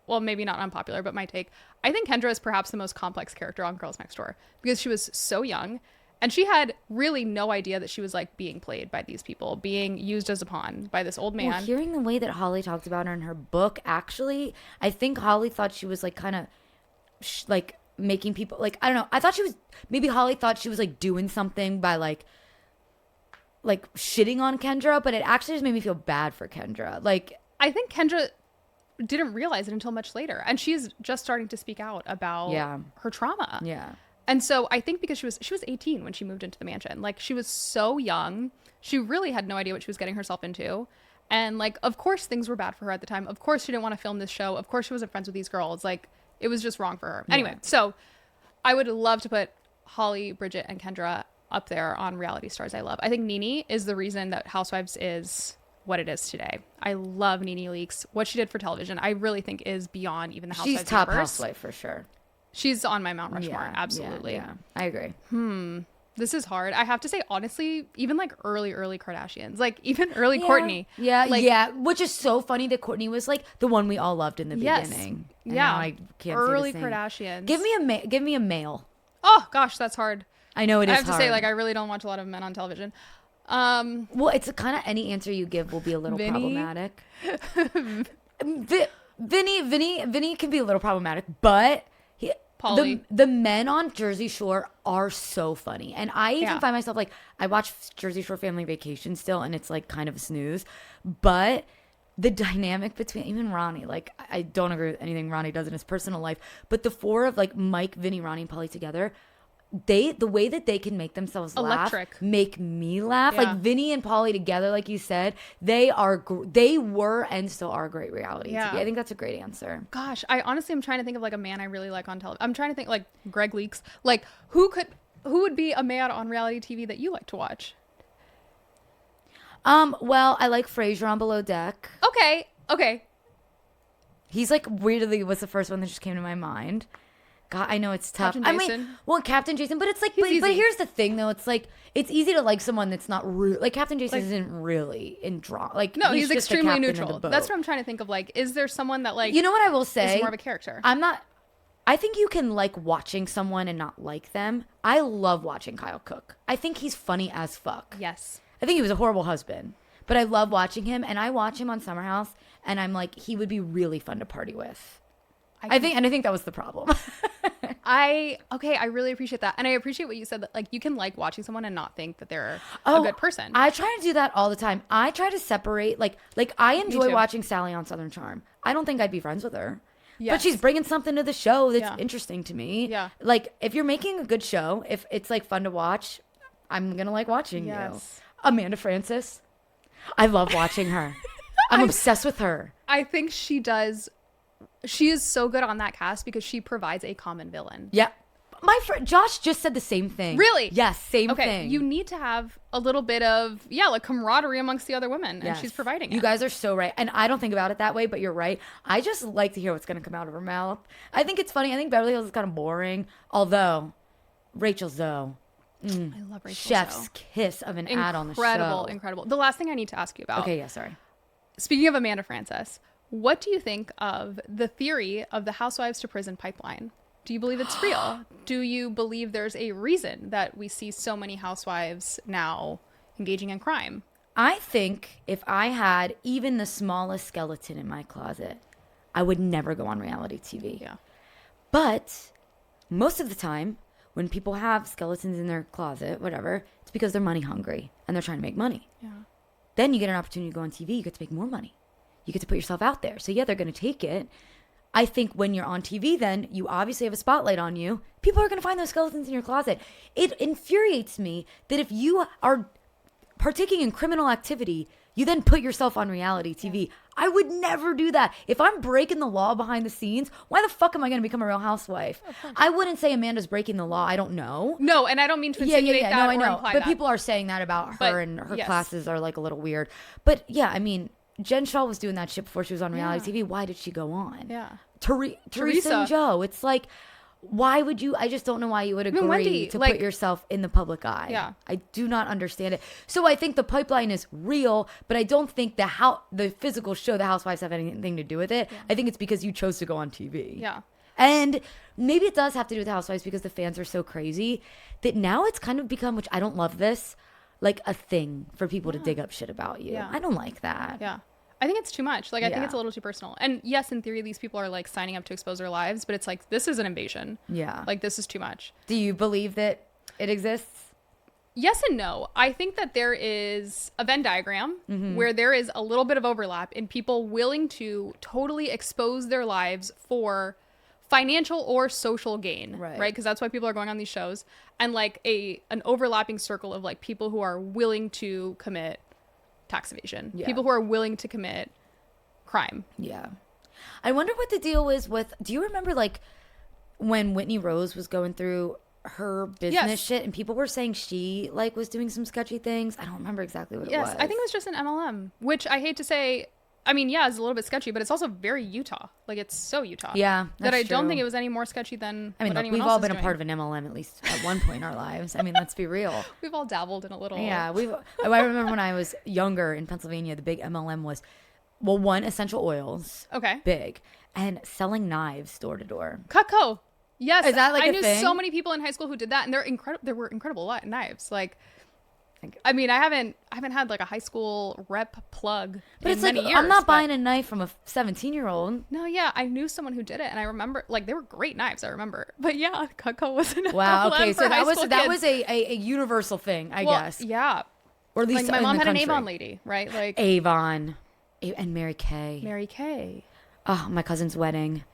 well, maybe not unpopular, but my take, I think Kendra is perhaps the most complex character on Girls Next Door because she was so young and she had really no idea that she was like being played by these people, being used as a pawn by this old man. Well, hearing the way that Holly talked about her in her book, actually, I think Holly thought she was like kind of like making people like, I don't know. I thought maybe Holly thought she was like doing something by like shitting on Kendra, but it actually just made me feel bad for Kendra. Like, I think Kendra didn't realize it until much later, and she's just starting to speak out about her trauma. Yeah. And so I think because she was 18 when she moved into the mansion. Like, she was so young. She really had no idea what she was getting herself into. And like, of course things were bad for her at the time. Of course she didn't want to film this show. Of course she wasn't friends with these girls. Like, it was just wrong for her. Anyway, so I would love to put Holly, Bridget, and Kendra up there on reality stars I love. I think Nene is the reason that Housewives is what it is today. I love Nene Leakes. What she did for television, I really think is beyond even the Housewives she's top universe. housewife for sure. She's on my Mount Rushmore. Absolutely. Yeah, I agree. This is hard. I have to say, honestly, even like early Kardashians, like even early Kourtney. Yeah. Which is so funny that Kourtney was like the one we all loved in the beginning. And now I can't early say the same. Kardashians. Give me a male. Oh gosh, that's hard. I know it is. I have to say, like, I really don't watch a lot of men on television. Well, it's kind of any answer you give will be a little problematic. Vinny can be a little problematic, but the men on Jersey Shore are so funny. And I even find myself like, I watch Jersey Shore Family Vacation still, and it's like kind of a snooze. But the dynamic between even Ronnie, like, I don't agree with anything Ronnie does in his personal life, but the 4 of like Mike, Vinny, Ronnie, and Pauly together, the way that they can make themselves electric laugh, make me laugh. Like Vinny and Pauly together, like you said, they were and still are great reality TV. I think that's a great answer. Gosh, I honestly am trying to think of like a man I really like on television. I'm trying to think like Greg Leakes. Like, who would be a man on reality TV that you like to watch? Well, I like Frasier on Below Deck. Okay. He's like weirdly was the first one that just came to my mind. God, I know it's tough. Captain Jason? Captain Jason, but it's like, but here's the thing though. It's like, it's easy to like someone that's not real. Like Captain Jason isn't really in drama. Like, no, he's just extremely neutral. That's what I'm trying to think of. Like, is there someone that like, you know what I will say? Is more of a character. I think you can like watching someone and not like them. I love watching Kyle Cook. I think he's funny as fuck. Yes. I think he was a horrible husband, but I love watching him, and I watch him on Summer House, and I'm like, he would be really fun to party with. I think that was the problem. I really appreciate that. And I appreciate what you said, that like you can like watching someone and not think that they're a good person. I try to do that all the time. I try to separate like I enjoy watching Sally on Southern Charm. I don't think I'd be friends with her. Yes. But she's bringing something to the show that's interesting to me. Yeah. Like, if you're making a good show, if it's like fun to watch, I'm going to like watching you. Amanda Francis. I love watching her. I'm obsessed with her. I think she is so good on that cast because she provides a common villain. Yeah. My friend Josh just said the same thing. Really? Yes, same thing. You need to have a little bit of, like camaraderie amongst the other women. And she's providing it. You guys are so right. And I don't think about it that way, but you're right. I just like to hear what's going to come out of her mouth. I think it's funny. I think Beverly Hills is kind of boring. Although, Rachel Zoe. I love Rachel Chef's Zoe. kiss of an ad on the show. Incredible. The last thing I need to ask you about. Okay, yeah, sorry. Speaking of Amanda Francis, what do you think of the theory of the Housewives to prison pipeline? Do you believe it's real? Do you believe there's a reason that we see so many housewives now engaging in crime? I think if I had even the smallest skeleton in my closet, I would never go on reality TV. Yeah. But most of the time, when people have skeletons in their closet, whatever, it's because they're money hungry and they're trying to make money. Yeah. Then you get an opportunity to go on TV, you get to make more money. You get to put yourself out there. So yeah, they're going to take it. I think when you're on TV, then you obviously have a spotlight on you. People are going to find those skeletons in your closet. It infuriates me that if you are partaking in criminal activity, you then put yourself on reality TV. I would never do that. If I'm breaking the law behind the scenes, why the fuck am I going to become a Real Housewife? I wouldn't say Amanda's breaking the law. I don't know. No, and I don't mean to insinuate that. No, I know. Imply but that. People are saying that about her, and her yes. classes are like a little weird. But yeah, I mean, Jen Shaw was doing that shit before she was on reality TV. Why did she go on? Yeah. Teresa and Joe. It's like, why would you? I just don't know why you would agree Wendy, to like, put yourself in the public eye. Yeah. I do not understand it. So I think the pipeline is real, but I don't think the physical show, The Housewives, have anything to do with it. Yeah. I think it's because you chose to go on TV. Yeah. And maybe it does have to do with The Housewives because the fans are so crazy that now it's kind of become, which I don't love this, like a thing for people to dig up shit about you. Yeah. I don't like that. Yeah. I think it's too much. Like, I think it's a little too personal. And yes, in theory, these people are like signing up to expose their lives, but it's like, this is an invasion. Yeah. Like, this is too much. Do you believe that it exists? Yes and no. I think that there is a Venn diagram where there is a little bit of overlap in people willing to totally expose their lives for financial or social gain, right? Because that's why people are going on these shows. And like an overlapping circle of like people who are willing to commit tax evasion, people who are willing to commit crime. Yeah. I wonder what the deal is with, do you remember like when Whitney Rose was going through her business shit and people were saying she like was doing some sketchy things? I don't remember exactly what it was. Yes, I think it was just an MLM, which I hate to say, I mean, yeah, it's a little bit sketchy, but it's also very Utah. Like, it's so Utah. Yeah, that I don't think it was any more sketchy than I mean, what look, anyone we've else all is been doing. a part of an MLM at least at one point in our lives. I mean, let's be real. We've all dabbled in a little. Yeah, I remember when I was younger in Pennsylvania, the big MLM was, well, one, essential oils. Okay. Big. And selling knives door to door. Cutco. Yes. Is that like I a knew thing? so many people in high school who did that, and there were incredible knives. Like, I mean, I haven't had like a high school rep plug but in it's like, many years, I'm not buying a knife from a 17-year-old. No, yeah, I knew someone who did it, and I remember like they were great knives. I remember, but yeah, Cutco was an Wow. MLM Okay, for so high that was school that kids. was a universal thing, I guess. Yeah, Or at least like my in mom the had an country. Avon lady, right? Like Avon and Mary Kay. Mary Kay. Oh, my cousin's wedding.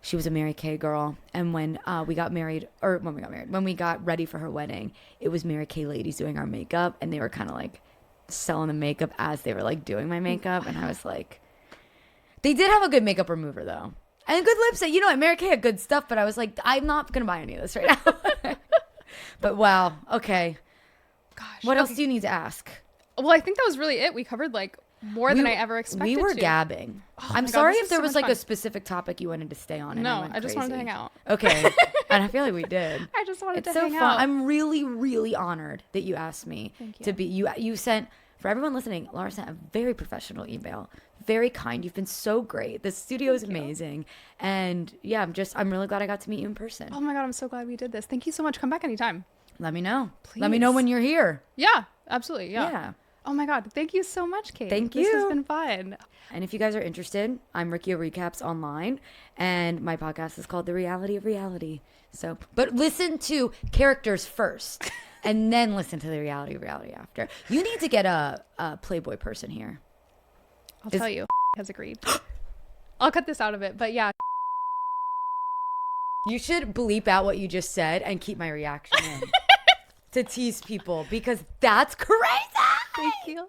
She was a Mary Kay girl. And when we got ready for her wedding, it was Mary Kay ladies doing our makeup. And they were kind of like selling the makeup as they were like doing my makeup. And I was like, they did have a good makeup remover though. And good lipstick. You know what? Mary Kay had good stuff, but I was like, I'm not going to buy any of this right now. But wow. Okay. Gosh. What else do you need to ask? Well, I think that was really it. We covered like more than I ever expected. We were to. gabbing. Oh I'm my God, sorry this if is there so was much like a fun. specific topic you wanted to stay on. And No, I just wanted to hang out. Okay. And I feel like we did. I just wanted It's to so hang fun. out. I'm really, really honored that you asked me Thank you. to be. You sent, for everyone listening, Laura sent a very professional email. Very kind. You've been so great. The studio is amazing. And yeah, I'm really glad I got to meet you in person. Oh my God, I'm so glad we did this. Thank you so much. Come back anytime. Let me know. Please. Let me know when you're here. Yeah, absolutely. Yeah. Yeah. Oh my God. Thank you so much, Kate. Thank This has you. been fun. And if you guys are interested, I'm Riccio Recaps online, and my podcast is called The Reality of Reality. So, but listen to characters first, and then listen to the reality of reality after. You need to get a Playboy person here. I'll tell you, has agreed. I'll cut this out of it, but yeah. You should bleep out what you just said and keep my reaction in to tease people, because that's crazy. Thank you.